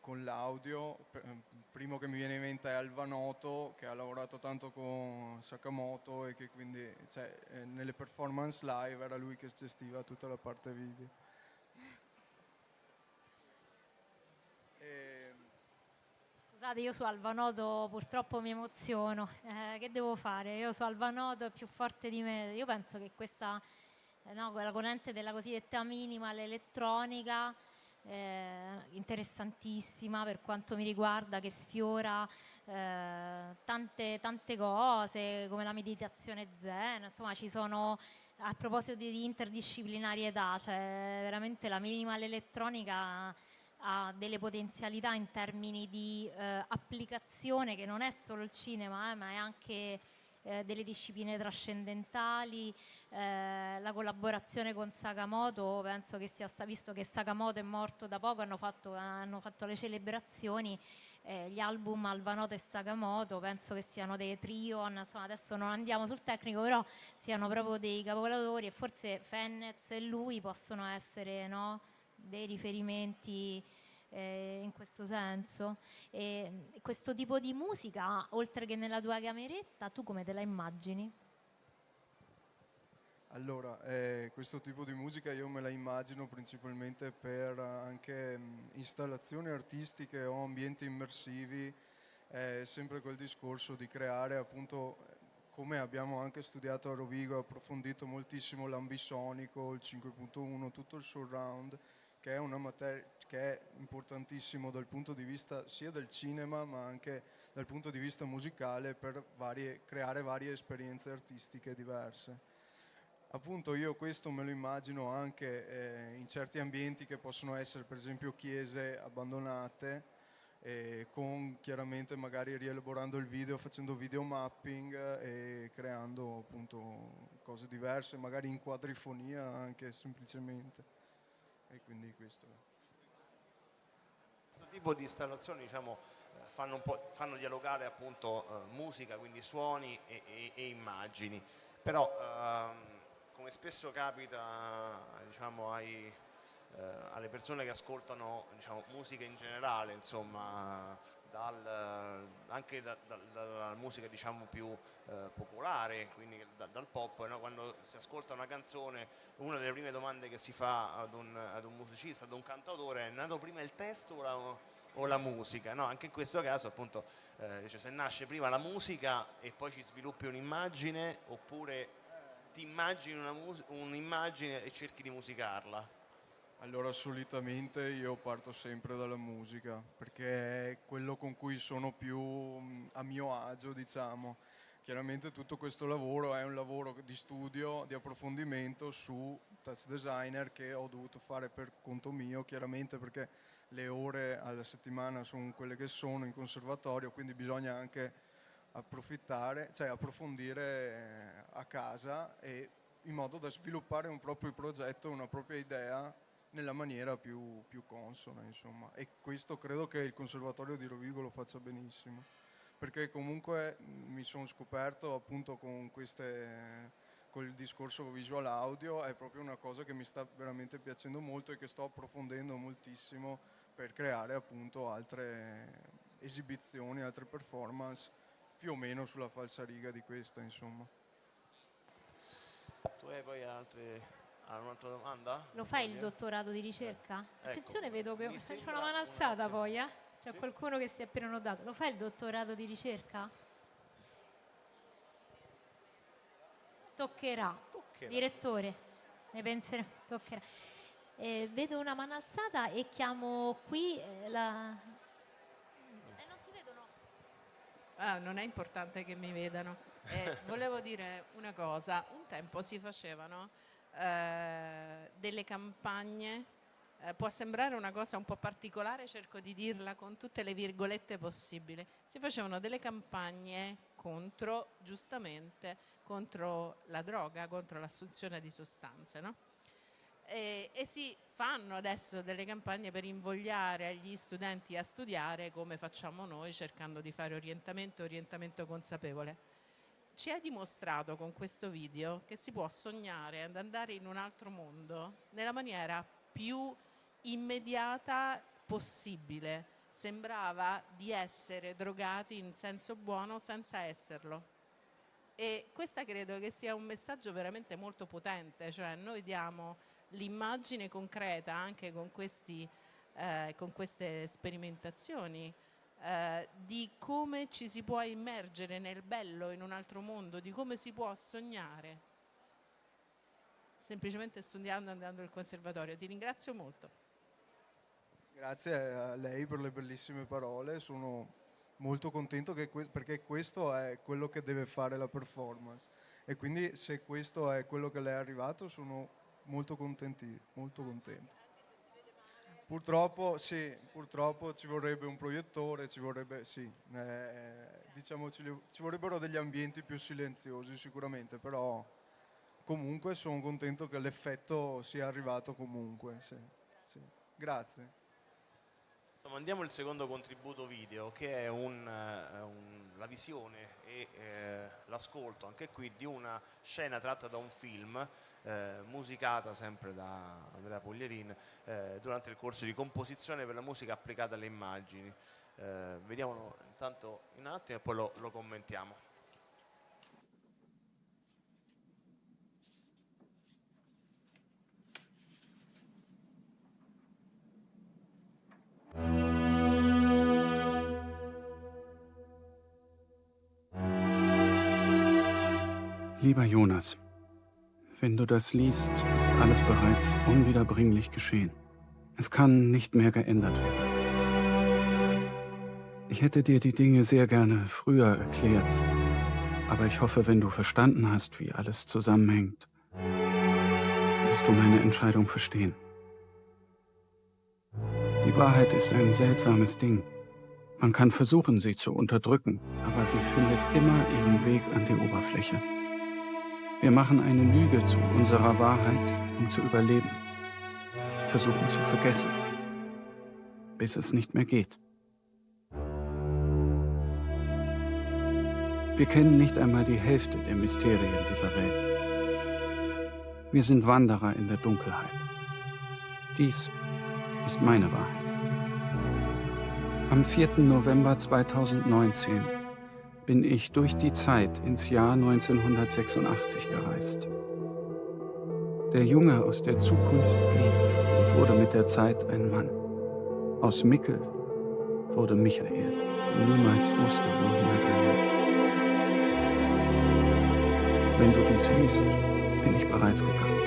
con l'audio. Primo che mi viene in mente è Alvanoto, che ha lavorato tanto con Sakamoto e che quindi, cioè, nelle performance live era lui che gestiva tutta la parte video. Scusate, io su Alvanoto purtroppo mi emoziono. Che devo fare? Io su Alvanoto è più forte di me. Io penso che questa, no, quella corrente della cosiddetta minimal elettronica, interessantissima per quanto mi riguarda, che sfiora tante cose come la meditazione zen. Insomma, ci sono, a proposito di interdisciplinarietà, cioè veramente la minimal elettronica ha delle potenzialità in termini di applicazione, che non è solo il cinema, ma è anche delle discipline trascendentali. La collaborazione con Sakamoto, penso che sia, visto che Sakamoto è morto da poco, hanno fatto le celebrazioni, gli album Alvanoto e Sakamoto, penso che siano dei trio, insomma adesso non andiamo sul tecnico, però siano proprio dei capolavori, e forse Fennez e lui possono essere, no, dei riferimenti in questo senso. E questo tipo di musica, oltre che nella tua cameretta, tu come te la immagini? Allora, questo tipo di musica io me la immagino principalmente per anche installazioni artistiche o ambienti immersivi, sempre quel discorso di creare appunto, come abbiamo anche studiato a Rovigo, approfondito moltissimo l'ambisonico, il 5.1, tutto il surround, che è una materia che è importantissimo dal punto di vista sia del cinema ma anche dal punto di vista musicale, per creare varie esperienze artistiche diverse. Appunto io questo me lo immagino anche in certi ambienti che possono essere per esempio chiese abbandonate, con chiaramente magari rielaborando il video, facendo video mapping e creando appunto cose diverse, magari in quadrifonia anche semplicemente. E quindi questo è. Questo tipo di installazioni, diciamo, fanno dialogare appunto musica, quindi suoni e immagini, però come spesso capita, diciamo, alle persone che ascoltano, diciamo, musica in generale, insomma, anche dalla musica, diciamo, più popolare, quindi dal pop, no? Quando si ascolta una canzone, una delle prime domande che si fa ad un musicista, ad un cantautore, è: nato prima il testo o la musica? No? Anche in questo caso appunto dice, se nasce prima la musica e poi ci sviluppi un'immagine, oppure ti immagini un'immagine e cerchi di musicarla. Allora, solitamente io parto sempre dalla musica, perché è quello con cui sono più a mio agio, diciamo. Chiaramente tutto questo lavoro è un lavoro di studio, di approfondimento su touch designer che ho dovuto fare per conto mio, chiaramente perché le ore alla settimana sono quelle che sono in conservatorio, quindi bisogna anche approfittare, cioè approfondire a casa e in modo da sviluppare un proprio progetto, una propria idea nella maniera più consona, insomma. E questo credo che il Conservatorio di Rovigo lo faccia benissimo, perché comunque mi sono scoperto appunto con il discorso visual audio, è proprio una cosa che mi sta veramente piacendo molto e che sto approfondendo moltissimo per creare appunto altre esibizioni, altre performance più o meno sulla falsariga di questa, insomma. Tu hai poi un'altra domanda? Lo fai il dottorato di ricerca? Ecco, Attenzione, vedo che mi c'è sembra una mano un alzata attimo. poi, eh? C'è Sì. qualcuno che si è appena notato. Lo fai il dottorato di ricerca? Toccherà. Direttore, ne penserò, toccherà. Vedo una mano alzata e chiamo qui non ti vedono. Non è importante che mi vedano. Volevo dire una cosa. Un tempo si facevano delle campagne, può sembrare una cosa un po' particolare, cerco di dirla con tutte le virgolette possibili. Si facevano delle campagne giustamente, contro la droga, contro l'assunzione di sostanze, no? E si fanno adesso delle campagne per invogliare agli studenti a studiare come facciamo noi, cercando di fare orientamento consapevole. Ci hai dimostrato con questo video che si può sognare ad andare in un altro mondo nella maniera più immediata possibile. Sembrava di essere drogati in senso buono senza esserlo. E questa credo che sia un messaggio veramente molto potente, cioè noi diamo l'immagine concreta anche con queste sperimentazioni di come ci si può immergere nel bello in un altro mondo, di come si può sognare semplicemente studiando, andando al conservatorio. Ti ringrazio molto. Grazie a lei per le bellissime parole, sono molto contento perché questo è quello che deve fare la performance e quindi se questo è quello che le è arrivato sono molto contento. Purtroppo ci vorrebbe un proiettore, ci vorrebbero degli ambienti più silenziosi sicuramente, però comunque sono contento che l'effetto sia arrivato comunque. Sì. Grazie. Mandiamo il secondo contributo video, che è la visione e l'ascolto anche qui di una scena tratta da un film musicata sempre da Andrea Poglierin durante il corso di composizione per la musica applicata alle immagini. Vediamolo intanto un attimo e poi lo commentiamo. Lieber Jonas, wenn du das liest, ist alles bereits unwiederbringlich geschehen. Es kann nicht mehr geändert werden. Ich hätte dir die Dinge sehr gerne früher erklärt, aber ich hoffe, wenn du verstanden hast, wie alles zusammenhängt, wirst du meine Entscheidung verstehen. Die Wahrheit ist ein seltsames Ding. Man kann versuchen, sie zu unterdrücken, aber sie findet immer ihren Weg an die Oberfläche. Wir machen eine Lüge zu unserer Wahrheit, um zu überleben. Versuchen zu vergessen, bis es nicht mehr geht. Wir kennen nicht einmal die Hälfte der Mysterien dieser Welt. Wir sind Wanderer in der Dunkelheit. Dies ist meine Wahrheit. Am 4. November 2019 bin ich durch die Zeit ins Jahr 1986 gereist. Der Junge aus der Zukunft blieb und wurde mit der Zeit ein Mann. Aus Mikkel wurde Michael, der niemals wusste, wohin er gehört. Wenn du dies liest, bin ich bereits gegangen.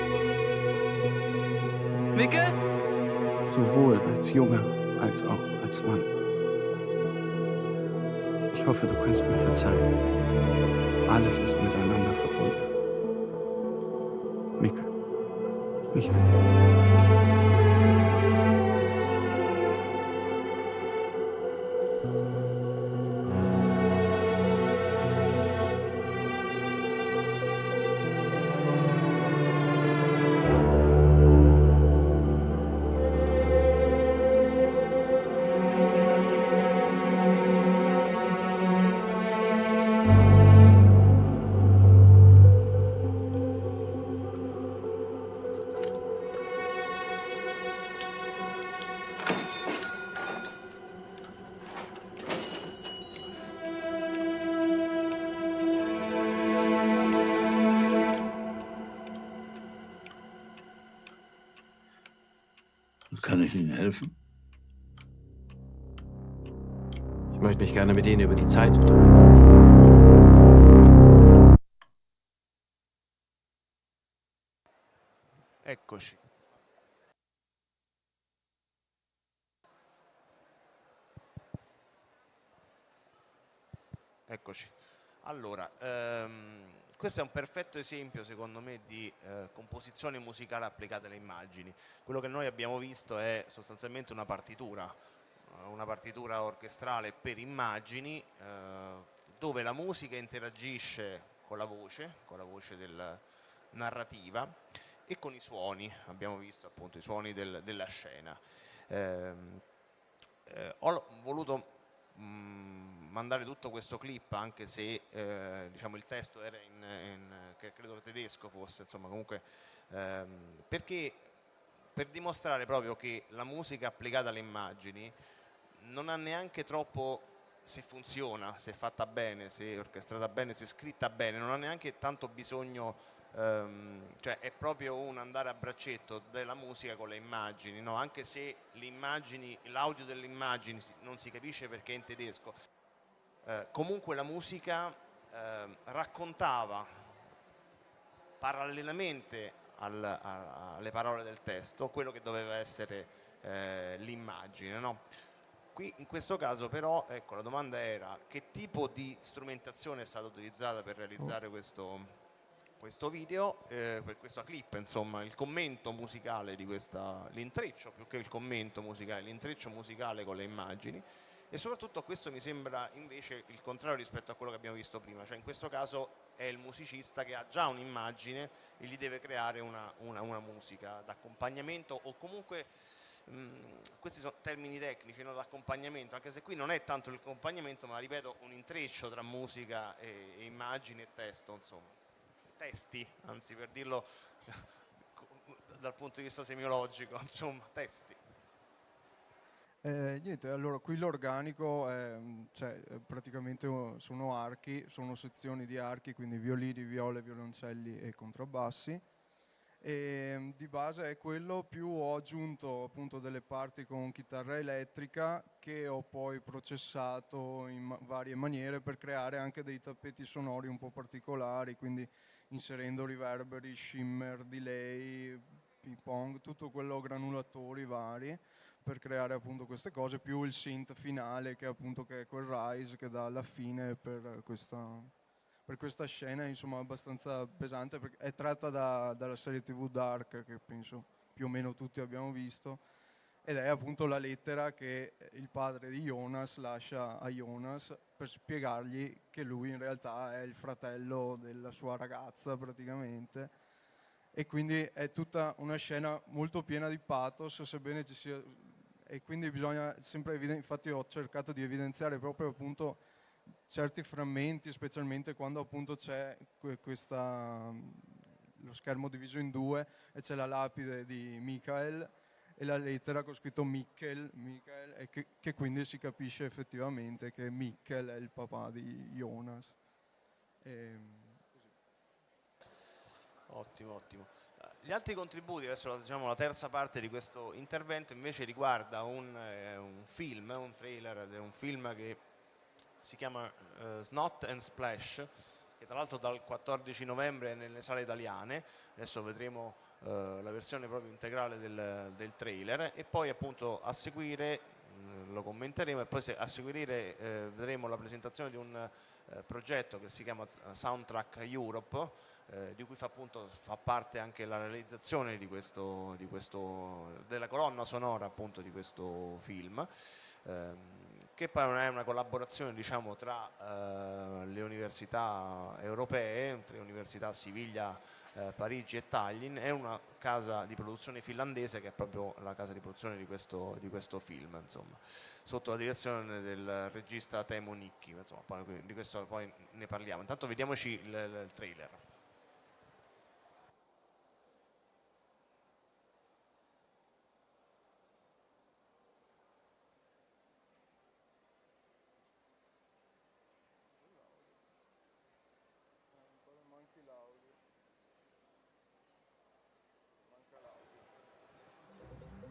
Mikkel? sowohl als Junge als auch als Mann. Ich hoffe, du kannst mir verzeihen. Alles ist miteinander verbunden. Mika. Michael. Kann ich Ihnen helfen? Ich möchte mich gerne mit Ihnen über die Zeit unterhalten. Eccoci. Eccoci. Allora, questo è un perfetto esempio, secondo me, di composizione musicale applicata alle immagini. Quello che noi abbiamo visto è sostanzialmente una partitura orchestrale per immagini, dove la musica interagisce con la voce della narrativa e con i suoni. Abbiamo visto appunto i suoni della scena. Ho voluto mandare tutto questo clip, anche se diciamo il testo era che credo tedesco fosse, insomma, comunque perché per dimostrare proprio che la musica applicata alle immagini non ha neanche troppo, se funziona, se è fatta bene, se è orchestrata bene, se è scritta bene, non ha neanche tanto bisogno, cioè è proprio un andare a braccetto della musica con le immagini, no? Anche se le immagini, l'audio delle immagini non si capisce perché è in tedesco, comunque la musica raccontava parallelamente alle parole del testo quello che doveva essere l'immagine, no? Qui in questo caso però, ecco, la domanda era: che tipo di strumentazione è stata utilizzata per realizzare questo video, per questa clip, insomma, il commento musicale di l'intreccio, più che il commento musicale, l'intreccio musicale con le immagini. E soprattutto questo mi sembra invece il contrario rispetto a quello che abbiamo visto prima, cioè in questo caso è il musicista che ha già un'immagine e gli deve creare una musica d'accompagnamento, o comunque questi sono termini tecnici, no, d'accompagnamento, anche se qui non è tanto l'accompagnamento, ma ripeto, un intreccio tra musica e immagini e testo, insomma, testi, anzi, per dirlo dal punto di vista semiologico, insomma, testi. Niente, allora qui l'organico praticamente sono archi, sono sezioni di archi, quindi violini, viole, violoncelli e contrabbassi. E di base è quello, più ho aggiunto appunto delle parti con chitarra elettrica che ho poi processato in varie maniere per creare anche dei tappeti sonori un po' particolari, quindi inserendo riverberi, shimmer, delay, ping pong, tutto quello granulatori vari, per creare appunto queste cose, più il synth finale che appunto che è quel rise che dà alla fine per questa scena, insomma, abbastanza pesante, perché è tratta dalla serie TV Dark, che penso più o meno tutti abbiamo visto, ed è appunto la lettera che il padre di Jonas lascia a Jonas per spiegargli che lui in realtà è il fratello della sua ragazza praticamente, e quindi è tutta una scena molto piena di pathos, sebbene ci sia, e quindi bisogna sempre infatti ho cercato di evidenziare proprio appunto certi frammenti, specialmente quando appunto c'è lo schermo diviso in due e c'è la lapide di Michael e la lettera con scritto Mikkel, e che quindi si capisce effettivamente che Mikkel è il papà di Jonas. Ottimo. Gli altri contributi, adesso diciamo la terza parte di questo intervento, invece riguarda un film, un trailer, un film che si chiama Snot and Splash, che tra l'altro dal 14 novembre è nelle sale italiane. Adesso vedremo la versione proprio integrale del trailer, e poi appunto a seguire lo commenteremo, e poi a seguire vedremo la presentazione di un progetto che si chiama Soundtrack Europe, di cui fa parte anche la realizzazione della colonna sonora appunto di questo film, che poi è una collaborazione, diciamo, tra le università europee, tra le università Siviglia, Parigi e Tallinn, e una casa di produzione finlandese che è proprio la casa di produzione di questo film, insomma, sotto la direzione del regista Teemu Nicki. Insomma, di questo poi ne parliamo. Intanto vediamoci il trailer.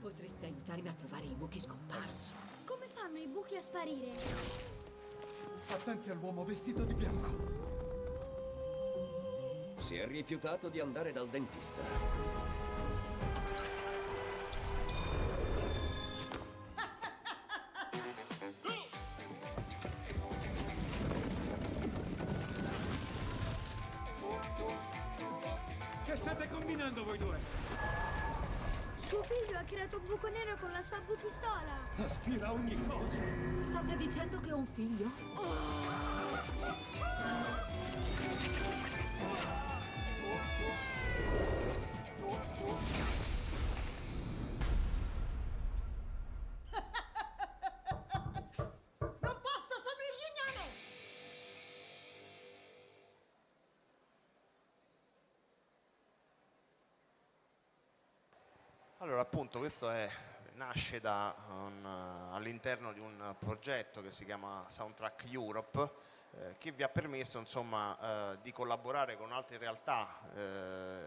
Potresti aiutarmi a trovare i buchi scomparsi? Come fanno i buchi a sparire? Attenti all'uomo vestito di bianco. Si è rifiutato di andare dal dentista. Che state combinando voi due? Suo figlio ha creato un buco nero con la sua buchistola. Aspira ogni cosa. State dicendo che ho un figlio? Non posso, sono in riunione! Allora, appunto, questo nasce all'interno di un progetto che si chiama Soundtrack Europe, che vi ha permesso, insomma, di collaborare con altre realtà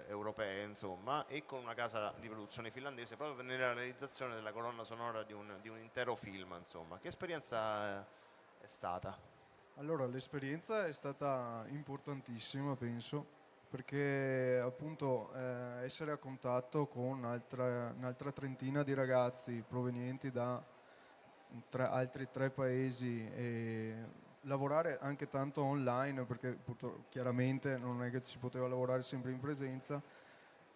europee, insomma, e con una casa di produzione finlandese, proprio nella realizzazione della colonna sonora di un intero film, insomma. Che esperienza è stata? Allora, l'esperienza è stata importantissima, penso, perché appunto essere a contatto con un'altra trentina di ragazzi provenienti da altri 3 paesi e lavorare anche tanto online, perché chiaramente non è che si poteva lavorare sempre in presenza,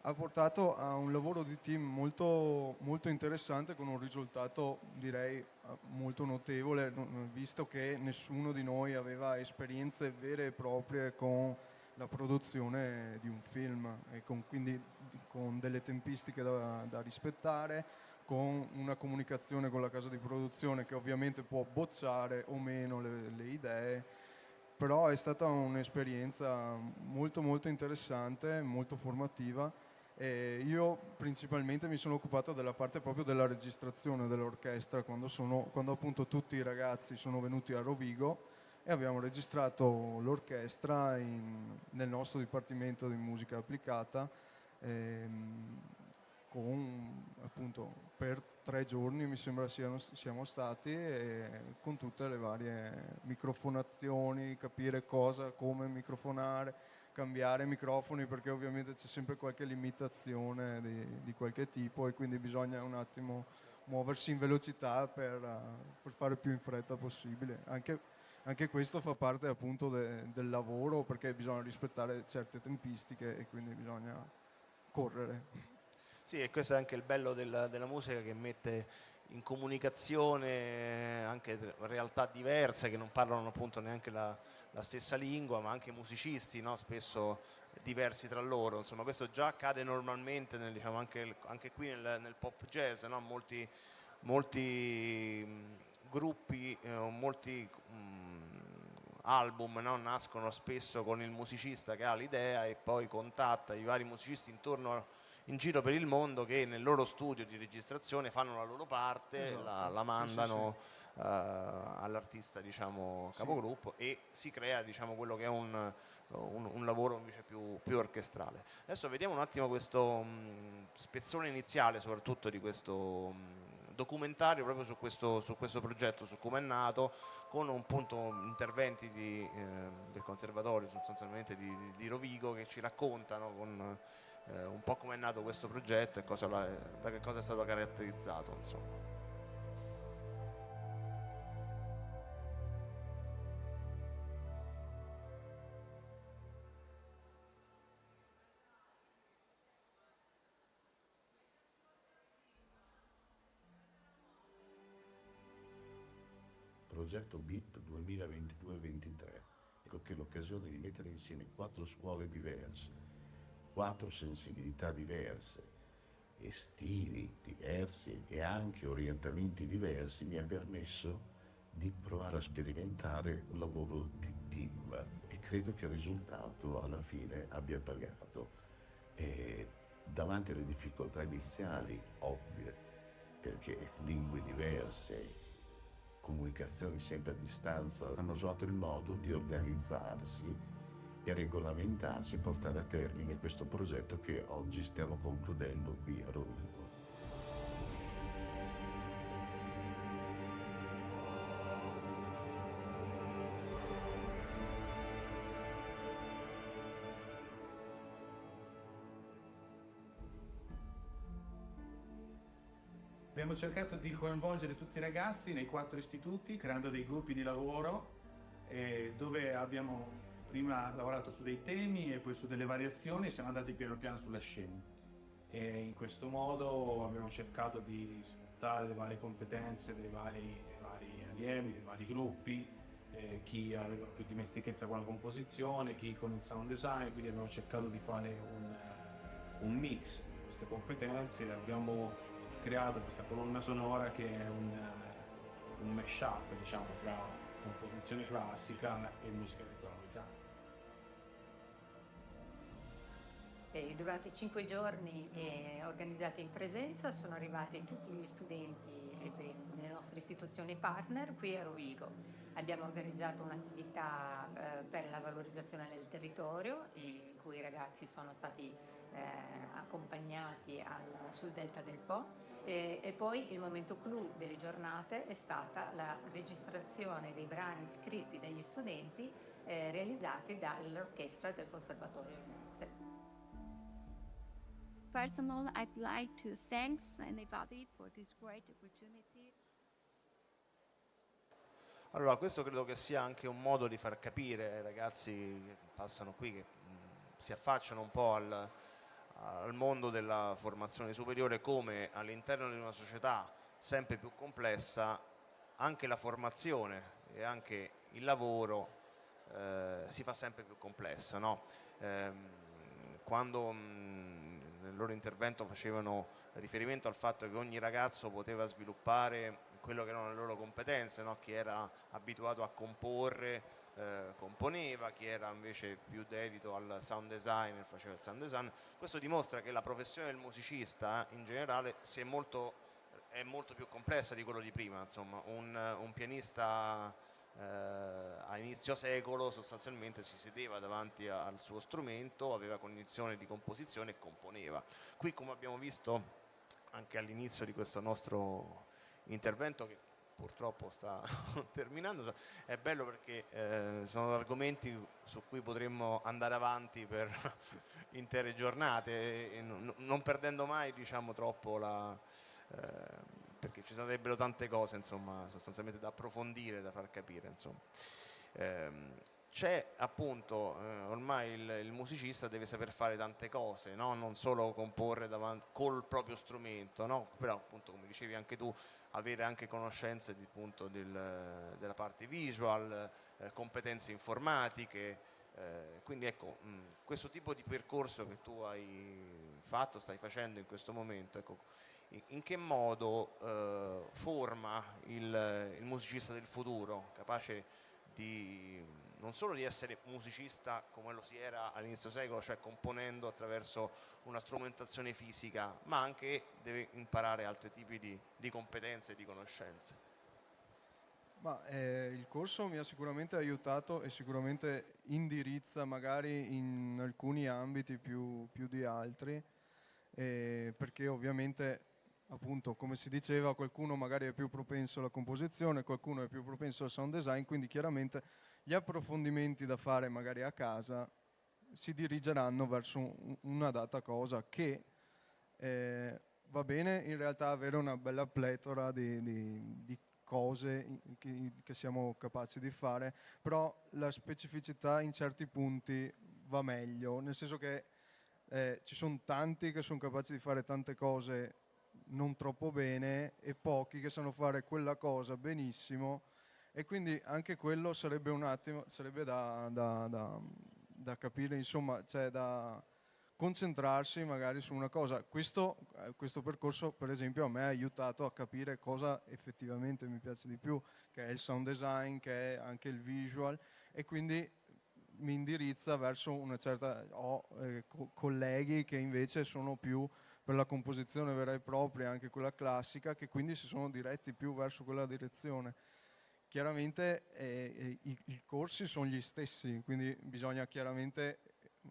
ha portato a un lavoro di team molto, molto interessante, con un risultato direi molto notevole, visto che nessuno di noi aveva esperienze vere e proprie con la produzione di un film, e quindi con delle tempistiche da rispettare, con una comunicazione con la casa di produzione che ovviamente può bocciare o meno le idee, però è stata un'esperienza molto molto interessante, molto formativa, e io principalmente mi sono occupato della parte proprio della registrazione dell'orchestra, quando appunto tutti i ragazzi sono venuti a Rovigo e abbiamo registrato l'orchestra nel nostro dipartimento di musica applicata, appunto per 3 giorni mi sembra siamo stati, con tutte le varie microfonazioni, capire come microfonare, cambiare microfoni, perché ovviamente c'è sempre qualche limitazione di qualche tipo, e quindi bisogna un attimo muoversi in velocità per fare più in fretta possibile. Anche questo fa parte appunto del lavoro, perché bisogna rispettare certe tempistiche e quindi bisogna correre. Sì, e questo è anche il bello della musica, che mette in comunicazione anche realtà diverse che non parlano appunto neanche la stessa lingua, ma anche musicisti, no? Spesso diversi tra loro. Insomma, questo già accade normalmente diciamo, anche qui nel pop jazz, no? Molti gruppi, molti album, no? Nascono spesso con il musicista che ha l'idea e poi contatta i vari musicisti in giro per il mondo, che nel loro studio di registrazione fanno la loro parte, Esatto. la mandano Sì. all'artista, diciamo, capogruppo, e si crea, diciamo, quello che è un lavoro invece più orchestrale. Adesso vediamo un attimo questo spezzone iniziale, soprattutto di questo documentario proprio su questo progetto, su come è nato, con interventi del conservatorio, sostanzialmente di Rovigo, che ci raccontano un po' come è nato questo progetto e da che cosa è stato caratterizzato, insomma. Progetto BIP 2022-23, ecco che l'occasione di mettere insieme 4 scuole diverse, 4 sensibilità diverse e stili diversi e anche orientamenti diversi mi ha permesso di provare a sperimentare un lavoro di team e credo che il risultato alla fine abbia pagato. E davanti alle difficoltà iniziali, ovvie, perché lingue diverse, comunicazioni sempre a distanza, hanno trovato il modo di organizzarsi e regolamentarsi e portare a termine questo progetto che oggi stiamo concludendo qui a Rovigo. Abbiamo cercato di coinvolgere tutti i ragazzi nei 4 istituti, creando dei gruppi di lavoro dove abbiamo prima lavorato su dei temi e poi su delle variazioni e siamo andati piano piano sulla scena. E in questo modo abbiamo cercato di sfruttare le varie competenze dei vari allievi, dei vari gruppi, chi aveva più dimestichezza con la composizione, chi con il sound design, quindi abbiamo cercato di fare un mix di queste competenze. Abbiamo creato questa colonna sonora che è un mashup, diciamo, fra composizione classica e musica elettronica. Durante i 5 giorni organizzati in presenza sono arrivati tutti gli studenti delle nostre istituzioni partner qui a Rovigo. Abbiamo organizzato un'attività per la valorizzazione del territorio in cui i ragazzi sono stati accompagnati sul Delta del Po. E poi il momento clou delle giornate è stata la registrazione dei brani scritti dagli studenti realizzati dall'orchestra del Conservatorio Venezia. Personally, I'd like to thank anybody for this great opportunity. Allora, questo credo che sia anche un modo di far capire ai ragazzi che passano qui, che si affacciano un po' al mondo della formazione superiore, come all'interno di una società sempre più complessa anche la formazione e anche il lavoro si fa sempre più complesso, no? Quando nel loro intervento facevano riferimento al fatto che ogni ragazzo poteva sviluppare quello che erano le loro competenze, no? Chi era abituato a comporre componeva, chi era invece più dedito al sound design faceva il sound design. Questo dimostra che la professione del musicista in generale è molto più complessa di quello di prima. Insomma, un pianista a inizio secolo sostanzialmente si sedeva davanti al suo strumento, aveva cognizione di composizione e componeva. Qui, come abbiamo visto anche all'inizio di questo nostro intervento, che purtroppo sta terminando, è bello perché sono argomenti su cui potremmo andare avanti per intere giornate, e non perdendo mai, diciamo, troppo perché ci sarebbero tante cose, insomma, sostanzialmente da approfondire, da far capire, insomma. C'è appunto ormai il musicista deve saper fare tante cose, no? Non solo comporre col proprio strumento, no? Però appunto, come dicevi anche tu, avere anche conoscenze appunto della parte visual, competenze informatiche, quindi ecco, questo tipo di percorso che tu hai fatto, stai facendo in questo momento, ecco, in che modo forma il musicista del futuro, capace non solo di essere musicista come lo si era all'inizio secolo, cioè componendo attraverso una strumentazione fisica, ma anche deve imparare altri tipi di competenze e di conoscenze. Il corso mi ha sicuramente aiutato e sicuramente indirizza magari in alcuni ambiti più di altri, perché ovviamente appunto, come si diceva, qualcuno magari è più propenso alla composizione, qualcuno è più propenso al sound design, quindi chiaramente gli approfondimenti da fare magari a casa si dirigeranno verso una data cosa che va bene in realtà avere una bella pletora di cose che siamo capaci di fare, però la specificità in certi punti va meglio, nel senso che ci sono tanti che sono capaci di fare tante cose non troppo bene e pochi che sanno fare quella cosa benissimo, e quindi anche quello sarebbe un attimo, sarebbe da capire, insomma, cioè da concentrarsi magari su una cosa. Questo percorso per esempio a me ha aiutato a capire cosa effettivamente mi piace di più, che è il sound design, che è anche il visual, e quindi mi indirizza verso una certa... Ho colleghi che invece sono più per la composizione vera e propria, anche quella classica, che quindi si sono diretti più verso quella direzione. Chiaramente i corsi sono gli stessi, quindi bisogna chiaramente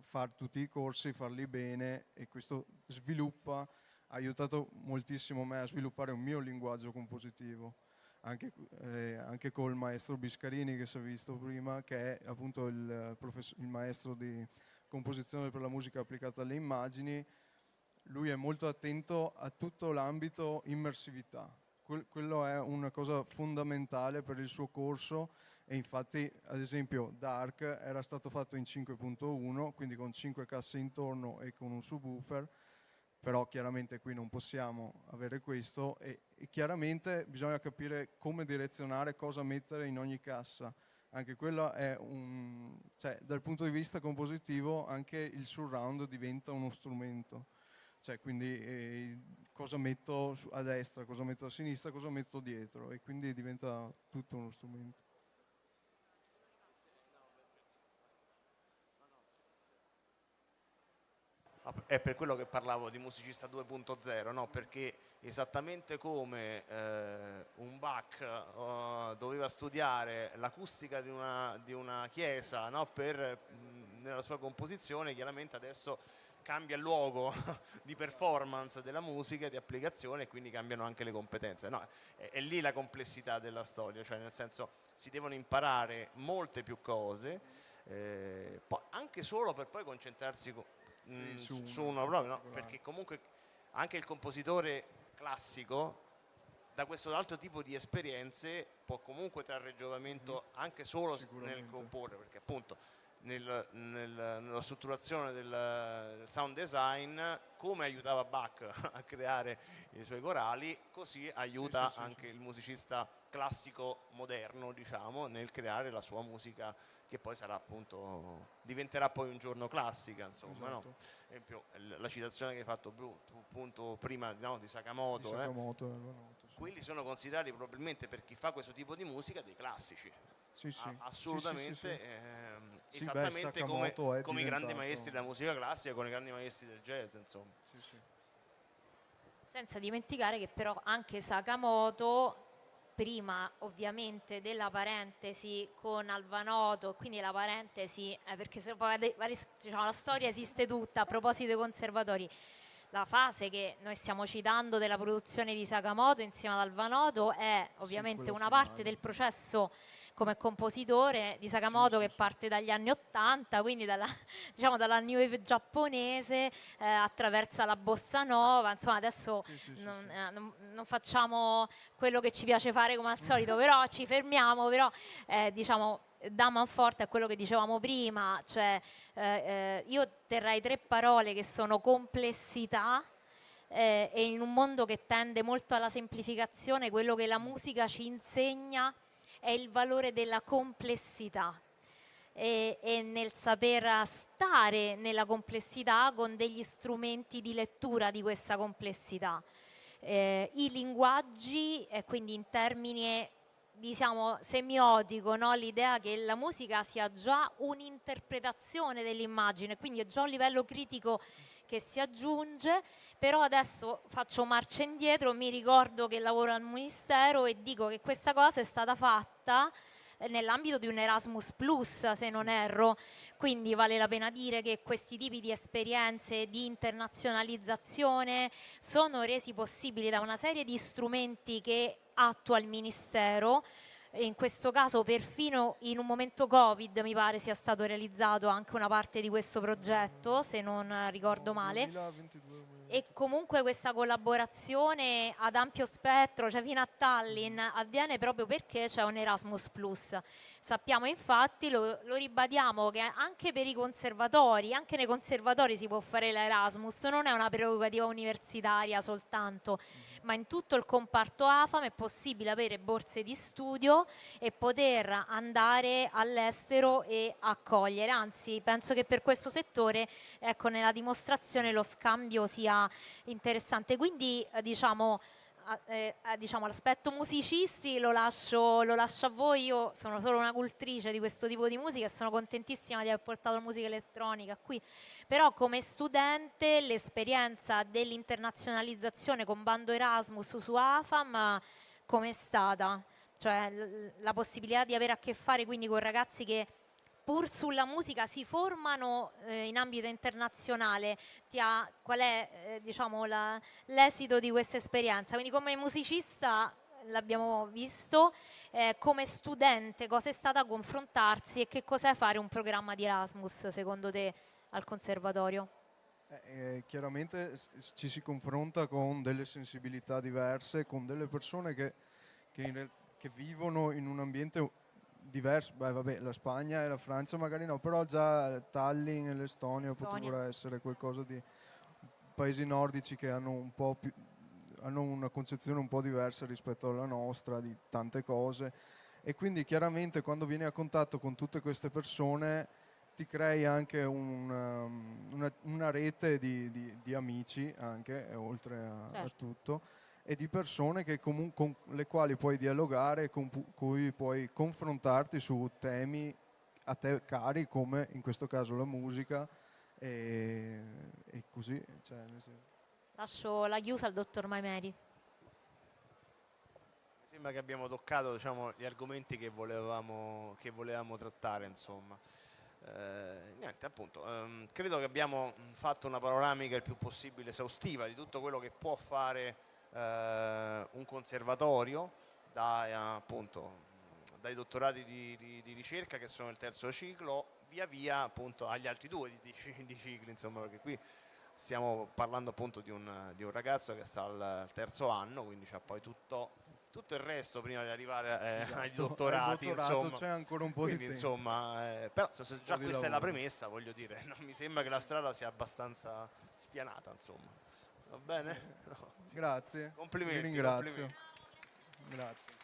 fare tutti i corsi, farli bene, e questo ha aiutato moltissimo me a sviluppare un mio linguaggio compositivo, anche col maestro Biscarini che si è visto prima, che è appunto il maestro di composizione per la musica applicata alle immagini. Lui è molto attento a tutto l'ambito immersività. Quello è una cosa fondamentale per il suo corso, e infatti ad esempio Dark era stato fatto in 5.1, quindi con 5 casse intorno e con un subwoofer, però chiaramente qui non possiamo avere questo, e chiaramente bisogna capire come direzionare, cosa mettere in ogni cassa. Anche quello è cioè dal punto di vista compositivo anche il surround diventa uno strumento. Cioè, quindi cosa metto a destra, cosa metto a sinistra, cosa metto dietro, e quindi diventa tutto uno strumento. È per quello che parlavo di musicista 2.0, no? Perché esattamente come un Bach doveva studiare l'acustica di una chiesa, no? Nella sua composizione, chiaramente adesso cambia il luogo di performance della musica, di applicazione, e quindi cambiano anche le competenze. No, è lì la complessità della storia, cioè nel senso si devono imparare molte più cose, anche solo per poi concentrarsi su una propria, no? Perché comunque anche il compositore classico da questo altro tipo di esperienze può comunque trarre giovamento anche solo nel comporre, perché appunto nella strutturazione del sound design, come aiutava Bach a creare i suoi corali, così aiuta anche il musicista classico moderno, diciamo, nel creare la sua musica, che poi sarà appunto, diventerà poi un giorno classica, insomma, no? Ad esempio la citazione che hai fatto appunto prima, no, di Sakamoto, quelli sono considerati probabilmente, per chi fa questo tipo di musica, dei classici. Assolutamente, esattamente come i grandi maestri della musica classica, con i grandi maestri del jazz, insomma. Senza dimenticare che però anche Sakamoto, prima ovviamente della parentesi con Alvanoto, quindi la parentesi, perché se poi, diciamo, la storia esiste tutta a proposito dei conservatori. La fase che noi stiamo citando della produzione di Sakamoto insieme ad Alvanoto è ovviamente una parte del processo come compositore di Sakamoto, che parte dagli anni '80, quindi dalla new wave giapponese, attraversa la bossa nova, insomma adesso non facciamo quello che ci piace fare come al solito, però ci fermiamo, però diciamo da manforte a quello che dicevamo prima, cioè io terrei 3 parole che sono complessità, e in un mondo che tende molto alla semplificazione, quello che la musica ci insegna è il valore della complessità e nel saper stare nella complessità con degli strumenti di lettura di questa complessità. I linguaggi, quindi in termini diciamo semiotico, no? L'idea che la musica sia già un'interpretazione dell'immagine, quindi è già un livello critico che si aggiunge. Però adesso faccio marcia indietro, mi ricordo che lavoro al Ministero e dico che questa cosa è stata fatta nell'ambito di un Erasmus Plus, se non erro, quindi vale la pena dire che questi tipi di esperienze di internazionalizzazione sono resi possibili da una serie di strumenti che attua il Ministero. In questo caso perfino in un momento Covid mi pare sia stato realizzato anche una parte di questo progetto, se non ricordo male. 2022. E comunque questa collaborazione ad ampio spettro, cioè fino a Tallinn, avviene proprio perché c'è un Erasmus Plus. Sappiamo infatti, lo ribadiamo, che anche per i conservatori, anche nei conservatori si può fare l'Erasmus, non è una prerogativa universitaria soltanto, ma in tutto il comparto AFAM è possibile avere borse di studio e poter andare all'estero e accogliere. Anzi, penso che per questo settore, ecco, nella dimostrazione lo scambio sia interessante. Quindi diciamo l'aspetto musicisti lo lascio a voi. Io sono solo una cultrice di questo tipo di musica e sono contentissima di aver portato la musica elettronica qui, però come studente l'esperienza dell'internazionalizzazione con bando Erasmus su AFAM com'è stata? Cioè la possibilità di avere a che fare quindi con ragazzi che pur sulla musica si formano in ambito internazionale. Qual è diciamo l'esito di questa esperienza? Quindi come musicista l'abbiamo visto, come studente cosa è stata confrontarsi e che cos'è fare un programma di Erasmus secondo te al conservatorio? Chiaramente ci si confronta con delle sensibilità diverse, con delle persone che vivono in un ambiente diverso. Beh, vabbè, la Spagna e la Francia magari no, però già Tallinn e l'Estonia potrebbero essere qualcosa di paesi nordici che hanno un po' più, hanno una concezione un po' diversa rispetto alla nostra di tante cose, e quindi chiaramente quando vieni a contatto con tutte queste persone ti crei anche una rete di amici anche, oltre a tutto, e di persone che con le quali puoi dialogare, con cui puoi confrontarti su temi a te cari, come in questo caso la musica, e così. Cioè, Lascio la chiusa al dottor Maimeri. Mi sembra che abbiamo toccato, diciamo, gli argomenti che volevamo trattare, insomma. Niente, appunto, credo che abbiamo fatto una panoramica il più possibile esaustiva di tutto quello che può fare un conservatorio, appunto, dai dottorati di ricerca, che sono il terzo ciclo, via appunto agli altri due di cicli, insomma, perché qui stiamo parlando appunto di un ragazzo che sta al terzo anno, quindi c'ha poi tutto il resto prima di arrivare ai dottorati, insomma. C'è ancora un po' Quindi, di tempo. insomma, però se già questa è la premessa, voglio dire, non mi sembra che la strada sia abbastanza spianata, insomma. Va bene? No. Grazie. Complimenti. Vi ringrazio. Complimenti. Grazie.